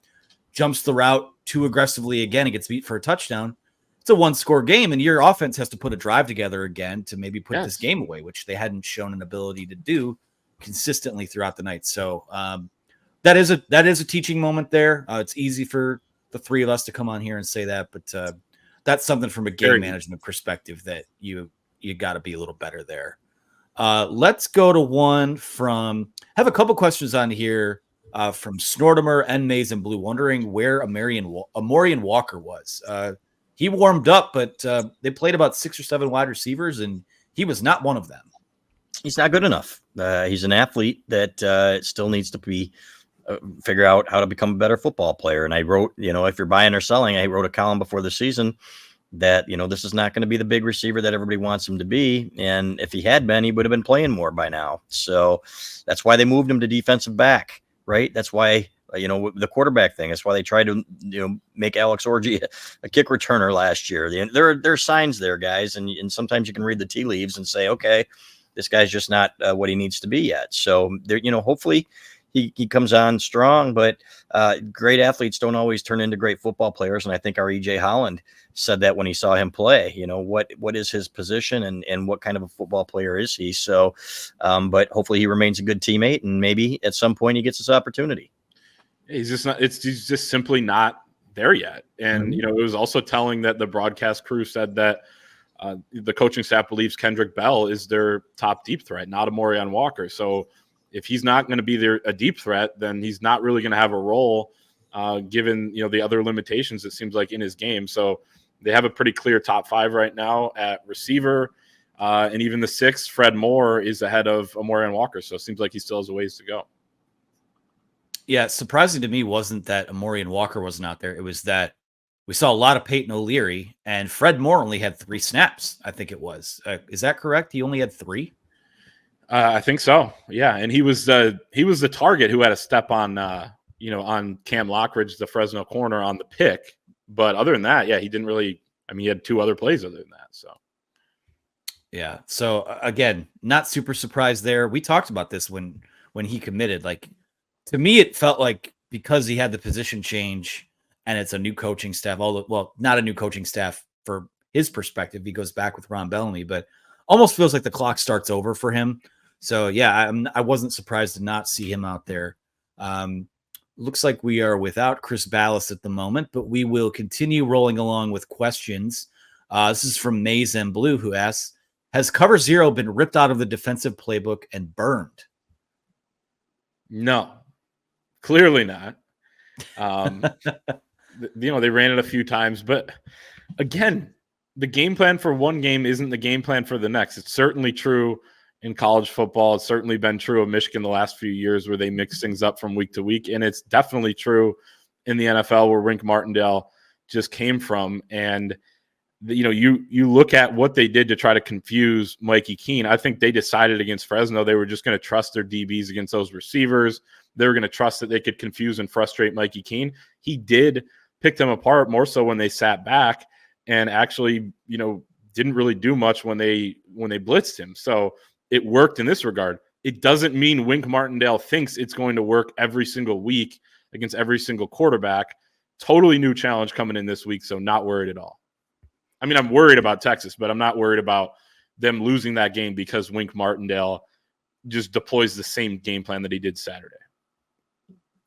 jumps the route too aggressively again and gets beat for a touchdown. It's a 1-score game, and your offense has to put a drive together again to maybe put this game away, which they hadn't shown an ability to do consistently throughout the night. So, that is a teaching moment there. It's easy for the three of us to come on here and say that, but that's something from a game management perspective that you got to be a little better there. Let's go to one from. I have a couple questions on here from Snortimer and Maize and Blue, wondering where Amorian Walker was. He warmed up, but they played about 6 or 7 wide receivers, and he was not one of them. He's not good enough. He's an athlete that still needs to be figure out how to become a better football player. And I wrote, if you're buying or selling, I wrote a column before the season that, this is not going to be the big receiver that everybody wants him to be. And if he had been, he would have been playing more by now. So that's why they moved him to defensive back, right? That's why, the quarterback thing. That's why they tried to, make Alex Orji a kick returner last year. There are signs there, guys. And sometimes you can read the tea leaves and say, okay, this guy's just not what he needs to be yet. So there, hopefully he comes on strong, but great athletes don't always turn into great football players. And I think our EJ Holland said that when he saw him play, what is his position and what kind of a football player is he? So, but hopefully he remains a good teammate and maybe at some point he gets this opportunity. He's just simply not there yet. And, it was also telling that the broadcast crew said that the coaching staff believes Kendrick Bell is their top deep threat, not Amorion Walker. So if he's not going to be a deep threat, then he's not really going to have a role given, the other limitations it seems like in his game. So they have a pretty clear top 5 right now at receiver. And even the 6th, Fred Moore, is ahead of Amorion Walker. So it seems like he still has a ways to go. Yeah, surprising to me wasn't that Amorion Walker wasn't out there. It was that we saw a lot of Peyton O'Leary, and Fred Moore only had 3 snaps, I think it was. Is that correct? He only had 3? I think so. Yeah, and he was the target who had a step on on Cam Lockridge, the Fresno corner, on the pick. But other than that, yeah, he didn't really. I mean, he had 2 other plays other than that. So yeah. So again, not super surprised there. We talked about this when he committed. Like, to me, it felt like because he had the position change and it's a new coaching staff. Well, not a new coaching staff for his perspective. He goes back with Ron Bellamy, but almost feels like the clock starts over for him. So yeah, I wasn't surprised to not see him out there. Looks like we are without Chris Ballas at the moment, but we will continue rolling along with questions. This is from Maze and Blue, who asks, has cover 0 been ripped out of the defensive playbook and burned? No, clearly not. They ran it a few times, but again, the game plan for one game isn't the game plan for the next. It's certainly true in college football. It's certainly been true of Michigan the last few years where they mix things up from week to week. And it's definitely true in the NFL where Wink Martindale just came from. And, you look at what they did to try to confuse Mikey Keene. I think they decided against Fresno they were just going to trust their DBs against those receivers. They were going to trust that they could confuse and frustrate Mikey Keene. He did pick them apart more so when they sat back and actually, didn't really do much when they blitzed him. So it worked in this regard. It doesn't mean Wink Martindale thinks it's going to work every single week against every single quarterback. Totally new challenge coming in this week, so not worried at all. I mean, I'm worried about Texas, but I'm not worried about them losing that game because Wink Martindale just deploys the same game plan that he did Saturday.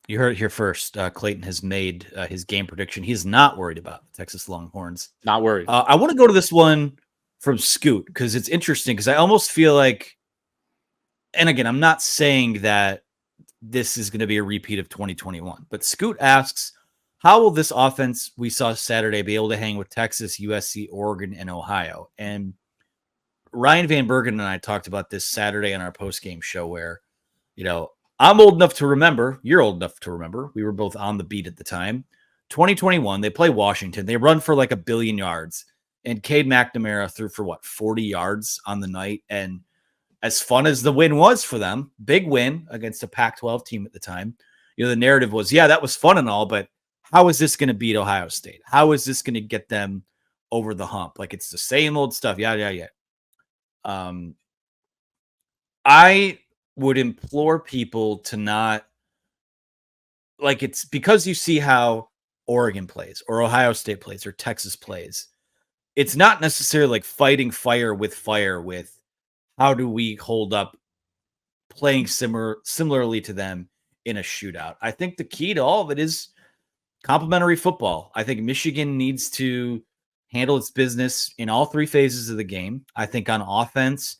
You heard it here first. Clayton has made his game prediction. He's not worried about the Texas Longhorns. Not worried. I want to go to this one from Scoot because it's interesting because I almost feel like, and again, I'm not saying that this is going to be a repeat of 2021, but Scoot asks, how will this offense we saw Saturday be able to hang with Texas, USC, Oregon, and Ohio? And Ryan Van Bergen and I talked about this Saturday on our post-game show where, I'm old enough to remember. You're old enough to remember. We were both on the beat at the time. 2021, they play Washington. They run for like 1 billion yards. And Cade McNamara threw for 40 yards on the night. And as fun as the win was for them, big win against a Pac-12 team at the time, the narrative was, yeah, that was fun and all, but how is this going to beat Ohio State? How is this going to get them over the hump? Like, it's the same old stuff. Yeah. I would implore people to not, like, it's because you see how Oregon plays or Ohio State plays or Texas plays. It's not necessarily like fighting fire with how do we hold up playing similarly to them in a shootout. I think the key to all of it is complementary football. I think Michigan needs to handle its business in all 3 phases of the game. I think on offense,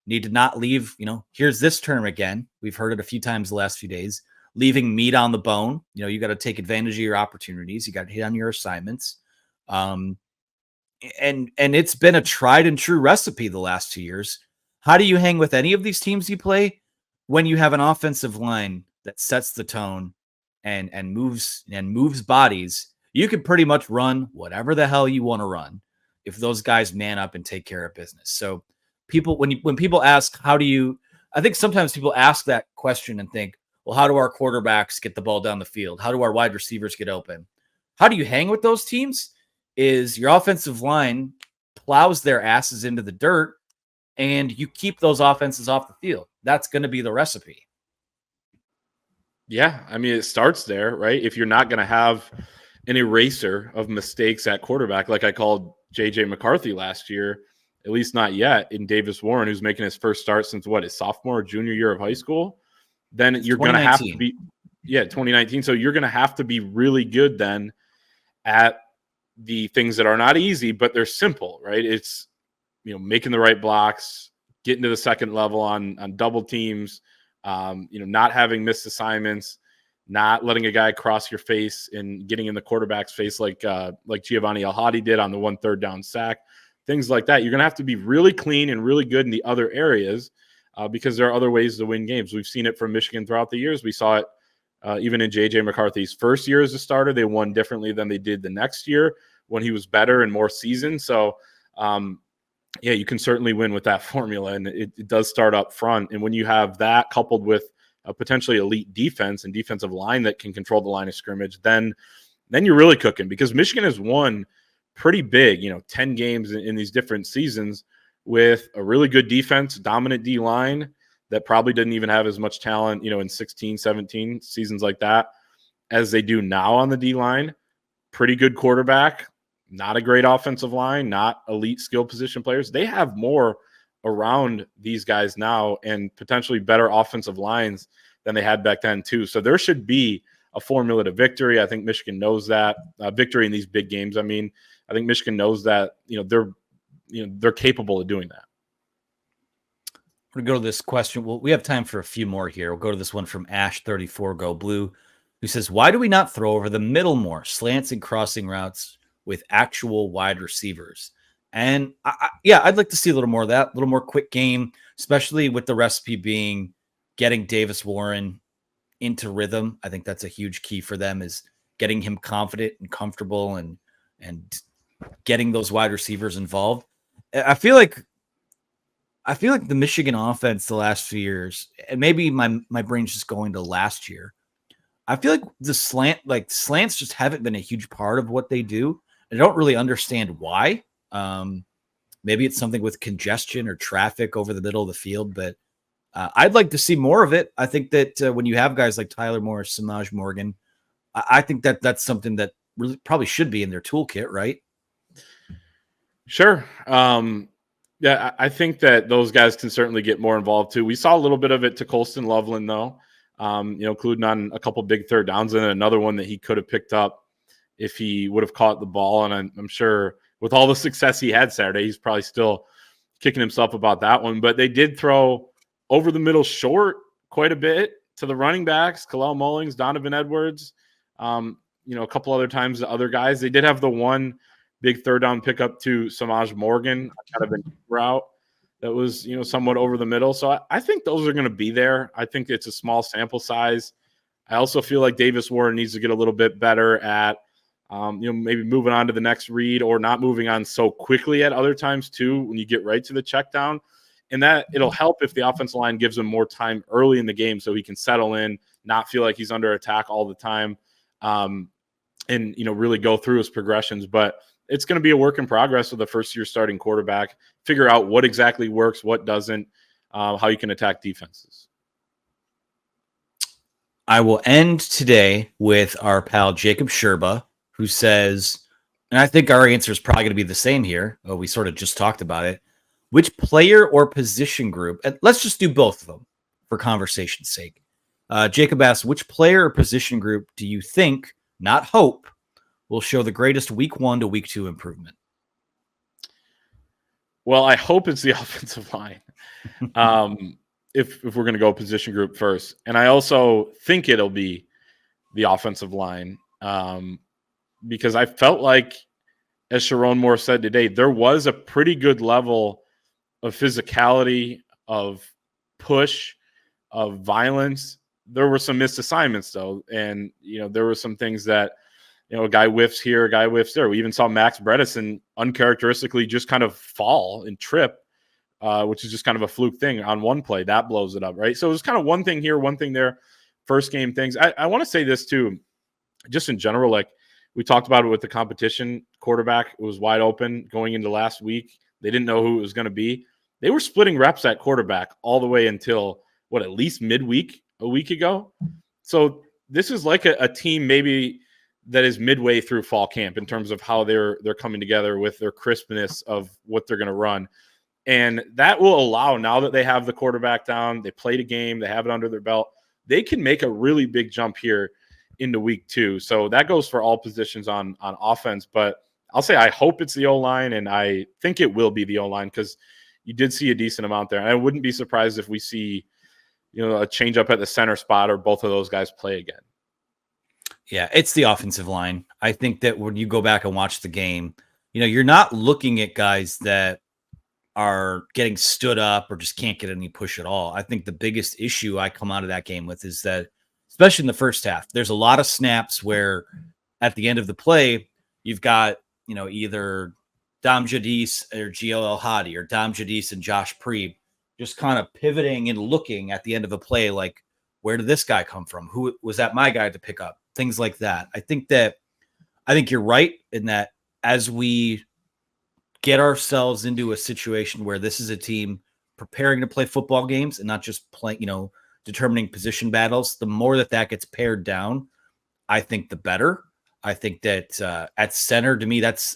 need to not leave, here's this term again. We've heard it a few times the last few days, leaving meat on the bone. You got to take advantage of your opportunities. You got to hit on your assignments. And it's been a tried and true recipe the last 2 years. How do you hang with any of these teams you play when you have an offensive line that sets the tone and moves bodies, you can pretty much run whatever the hell you want to run if those guys man up and take care of business. So when people ask, I think sometimes people ask that question and think, well, how do our quarterbacks get the ball down the field? How do our wide receivers get open? How do you hang with those teams? Is your offensive line plows their asses into the dirt and you keep those offenses off the field. That's going to be the recipe. Yeah, I mean, it starts there, right? If you're not going to have an eraser of mistakes at quarterback, like I called J.J. McCarthy last year, at least not yet, in Davis Warren, who's making his first start since his sophomore or junior year of high school, then you're going to have to be, 2019. So you're going to have to be really good then at the things that are not easy, but they're simple, right? It's, making the right blocks, getting to the second level on double teams, not having missed assignments, not letting a guy cross your face and getting in the quarterback's face like Giovanni El-Hadi did on the 1 3rd down sack, things like that. You're going to have to be really clean and really good in the other areas because there are other ways to win games. We've seen it from Michigan throughout the years. We saw it even in J.J. McCarthy's first year as a starter. They won differently than they did the next year when he was better and more seasoned. So, you can certainly win with that formula, and it does start up front. And when you have that coupled with a potentially elite defense and defensive line that can control the line of scrimmage, then you're really cooking, because Michigan has won pretty big, 10 games in these different seasons with a really good defense, dominant D line that probably didn't even have as much talent, in 16, 17 seasons like that as they do now on the D line. Pretty good quarterback, not a great offensive line, not elite skill position players. They have more around these guys now and potentially better offensive lines than they had back then too. So there should be a formula to victory. I think Michigan knows that. Victory in these big games. I mean, I think Michigan knows that, they're capable of doing that. We're going to go to this question. Well, we have time for a few more here. We'll go to this one from Ash34 Go Blue, who says, why do we not throw over the middle more, slants and crossing routes with actual wide receivers? And I'd like to see a little more of that, a little more quick game, especially with the recipe being getting Davis Warren into rhythm. I think that's a huge key for them, is getting him confident and comfortable and getting those wide receivers involved. I feel like the Michigan offense the last few years, and maybe my brain's just going to last year, I feel like the slants just haven't been a huge part of what they do. I don't really understand why. Maybe it's something with congestion or traffic over the middle of the field, but I'd like to see more of it. I think that when you have guys like Tyler Morris, Samaj Morgan, I think that that's something that really probably should be in their toolkit, right? Sure. I think that those guys can certainly get more involved too. We saw a little bit of it to Colston Loveland, though, including on a couple big 3rd downs, and then another one that he could have picked up if he would have caught the ball. And I'm sure with all the success he had Saturday, he's probably still kicking himself about that one. But they did throw over the middle short quite a bit to the running backs, Kalel Mullings, Donovan Edwards, a couple other times the other guys. They did have the one big 3rd down pickup to Samaj Morgan, kind of a route that was, somewhat over the middle. So I think those are going to be there. I think it's a small sample size. I also feel like Davis Warren needs to get a little bit better at, maybe moving on to the next read or not moving on so quickly at other times too, when you get right to the check down. And that it'll help if the offensive line gives him more time early in the game so he can settle in, not feel like he's under attack all the time, and, really go through his progressions. But it's going to be a work in progress with the first-year starting quarterback. Figure out what exactly works, what doesn't, how you can attack defenses. I will end today with our pal Jacob Sherba, who says, and I think our answer is probably going to be the same here. We sort of just talked about it. Which player or position group, and let's just do both of them for conversation's sake. Jacob asks, which player or position group do you think, not hope, will show the greatest week 1 to week 2 improvement? Well, I hope it's the offensive line. If we're going to go position group first. And I also think it'll be the offensive line, because I felt like, as Sherrone Moore said today, there was a pretty good level of physicality, of push, of violence there were some missed assignments though, and there were some things that a guy whiffs here, a guy whiffs there. We even saw Max Bredesen uncharacteristically just kind of fall and trip, which is just kind of a fluke thing on one play that blows it up, right? So it was kind of one thing here, one thing there. First game things. I want to say this too, just in general, like we talked about it with the competition quarterback. It was wide open going into last week. They didn't know who it was going to be. They were splitting reps at quarterback all the way until at least midweek, a week ago. So this is like a team maybe that is midway through fall camp in terms of how they're coming together with their crispness of what they're going to run. And that will allow, now that they have the quarterback down, they played a game, they have it under their belt, they can make a really big jump here into week 2. So that goes for all positions on offense. But I'll say I hope it's the O-line, and I think it will be the O-line because you did see a decent amount there. And I wouldn't be surprised if we see, a change up at the center spot or both of those guys play again. Yeah, it's the offensive line. I think that when you go back and watch the game, you're not looking at guys that are getting stood up or just can't get any push at all. I think the biggest issue I come out of that game with is that, especially in the first half, there's a lot of snaps where at the end of the play, you've got, either Dom Jadis or Gio El Hadi or Dom Jadis and Josh Preeb just kind of pivoting and looking at the end of a play like, where did this guy come from? Who was that my guy to pick up? Things like that. I think you're right in that as we get ourselves into a situation where this is a team preparing to play football games and not just playing, determining position battles, the more that gets pared down, I think the better. I think that at center, to me, that's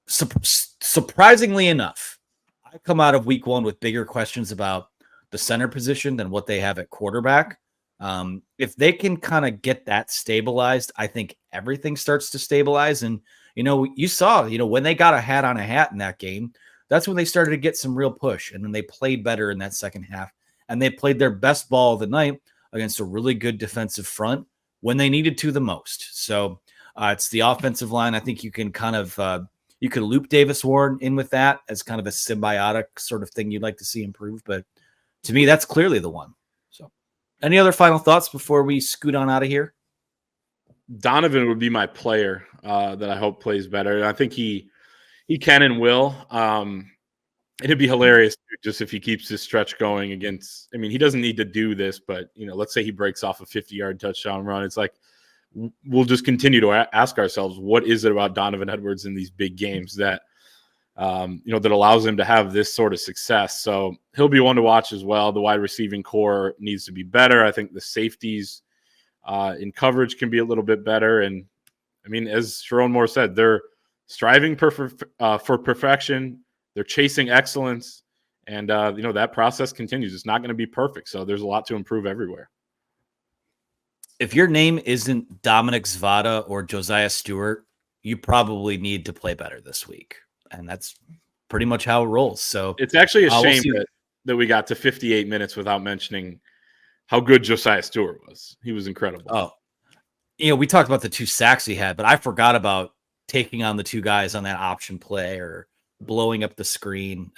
surprisingly enough, I come out of week 1 with bigger questions about the center position than what they have at quarterback. If they can kind of get that stabilized, I think everything starts to stabilize. And, you saw, when they got a hat on a hat in that game, that's when they started to get some real push. And then they played better in that second half. And they played their best ball of the night against a really good defensive front when they needed to the most. So it's the offensive line. I think you can kind of you could loop Davis Warren in with that as kind of a symbiotic sort of thing you'd like to see improve. But to me, that's clearly the one. So any other final thoughts before we scoot on out of here? Donovan would be my player that I hope plays better. I think he can and will. It'd be hilarious just if he keeps this stretch going against. I mean, he doesn't need to do this, but let's say he breaks off a 50-yard touchdown run. It's like we'll just continue to ask ourselves, what is it about Donovan Edwards in these big games that that allows him to have this sort of success? So he'll be one to watch as well. The wide receiving core needs to be better. I think the safeties in coverage can be a little bit better. And I mean, as Sherrone Moore said, they're striving for perfection. They're chasing excellence. And, that process continues. It's not going to be perfect. So there's a lot to improve everywhere. If your name isn't Dominic Zvada or Josiah Stewart, you probably need to play better this week. And that's pretty much how it rolls. So it's actually a shame that we got to 58 minutes without mentioning how good Josiah Stewart was. He was incredible. Oh, we talked about the 2 sacks he had, but I forgot about taking on the 2 guys on that option play or blowing up the screen.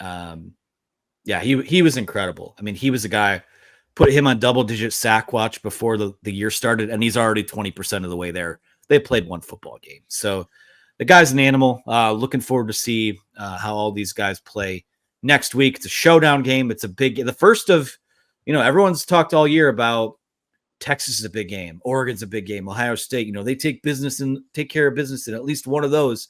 He was incredible. I mean, he was a guy, put him on double-digit sack watch before the year started, and he's already 20% of the way there. They played one football game. So the guy's an animal. Looking forward to see how all these guys play next week. It's a showdown game. It's the first of, everyone's talked all year about Texas is a big game. Oregon's a big game. Ohio State, they take care of business in at least one of those.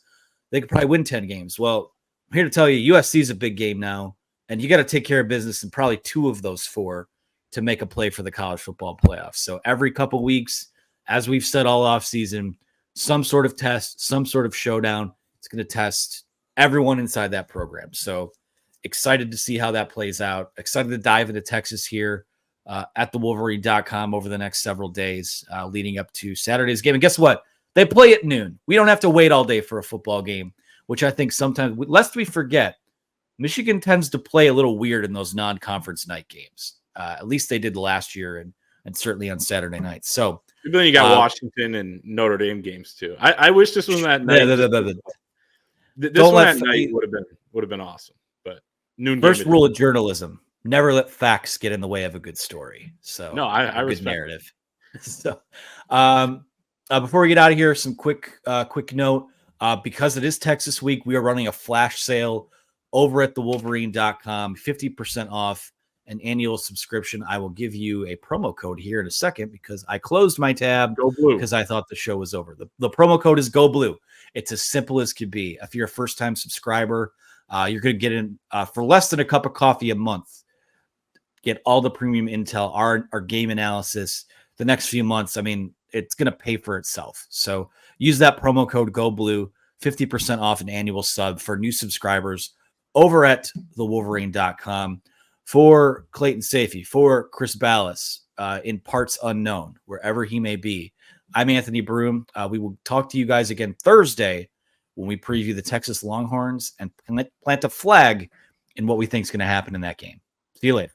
They could probably win 10 games. Well, I'm here to tell you, USC is a big game now, and you got to take care of business in probably 2 of those 4 to make a play for the college football playoffs. So every couple weeks, as we've said all off season, some sort of test, some sort of showdown. It's going to test everyone inside that program. So excited to see how that plays out. Excited to dive into Texas here at thewolverine.com over the next several days leading up to Saturday's game. And guess what? They play at noon. We don't have to wait all day for a football game, which I think sometimes, lest we forget, Michigan tends to play a little weird in those non-conference night games. At least they did last year and certainly on Saturday night. So then you got Washington and Notre Dame games too. I wish this was that night. This one at night would have been awesome. But noon. First rule of journalism: never let facts get in the way of a good story. So No, I a good respect narrative. So before we get out of here, some quick note. Because it is Texas week, we are running a flash sale over at thewolverine.com, 50% off an annual subscription. I will give you a promo code here in a second because I closed my tab Go Blue. because I thought the show was over. The promo code is Go Blue. It's as simple as could be. If you're a first-time subscriber, you're going to get in for less than a cup of coffee a month. Get all the premium intel, our game analysis. The next few months, I mean, it's going to pay for itself. So use that promo code Go Blue, 50% off an annual sub for new subscribers over at thewolverine.com. For Clayton Safey, for Chris Ballas, in parts unknown, wherever he may be, I'm Anthony Broom. We will talk to you guys again Thursday when we preview the Texas Longhorns and plant a flag in what we think is going to happen in that game. See you later.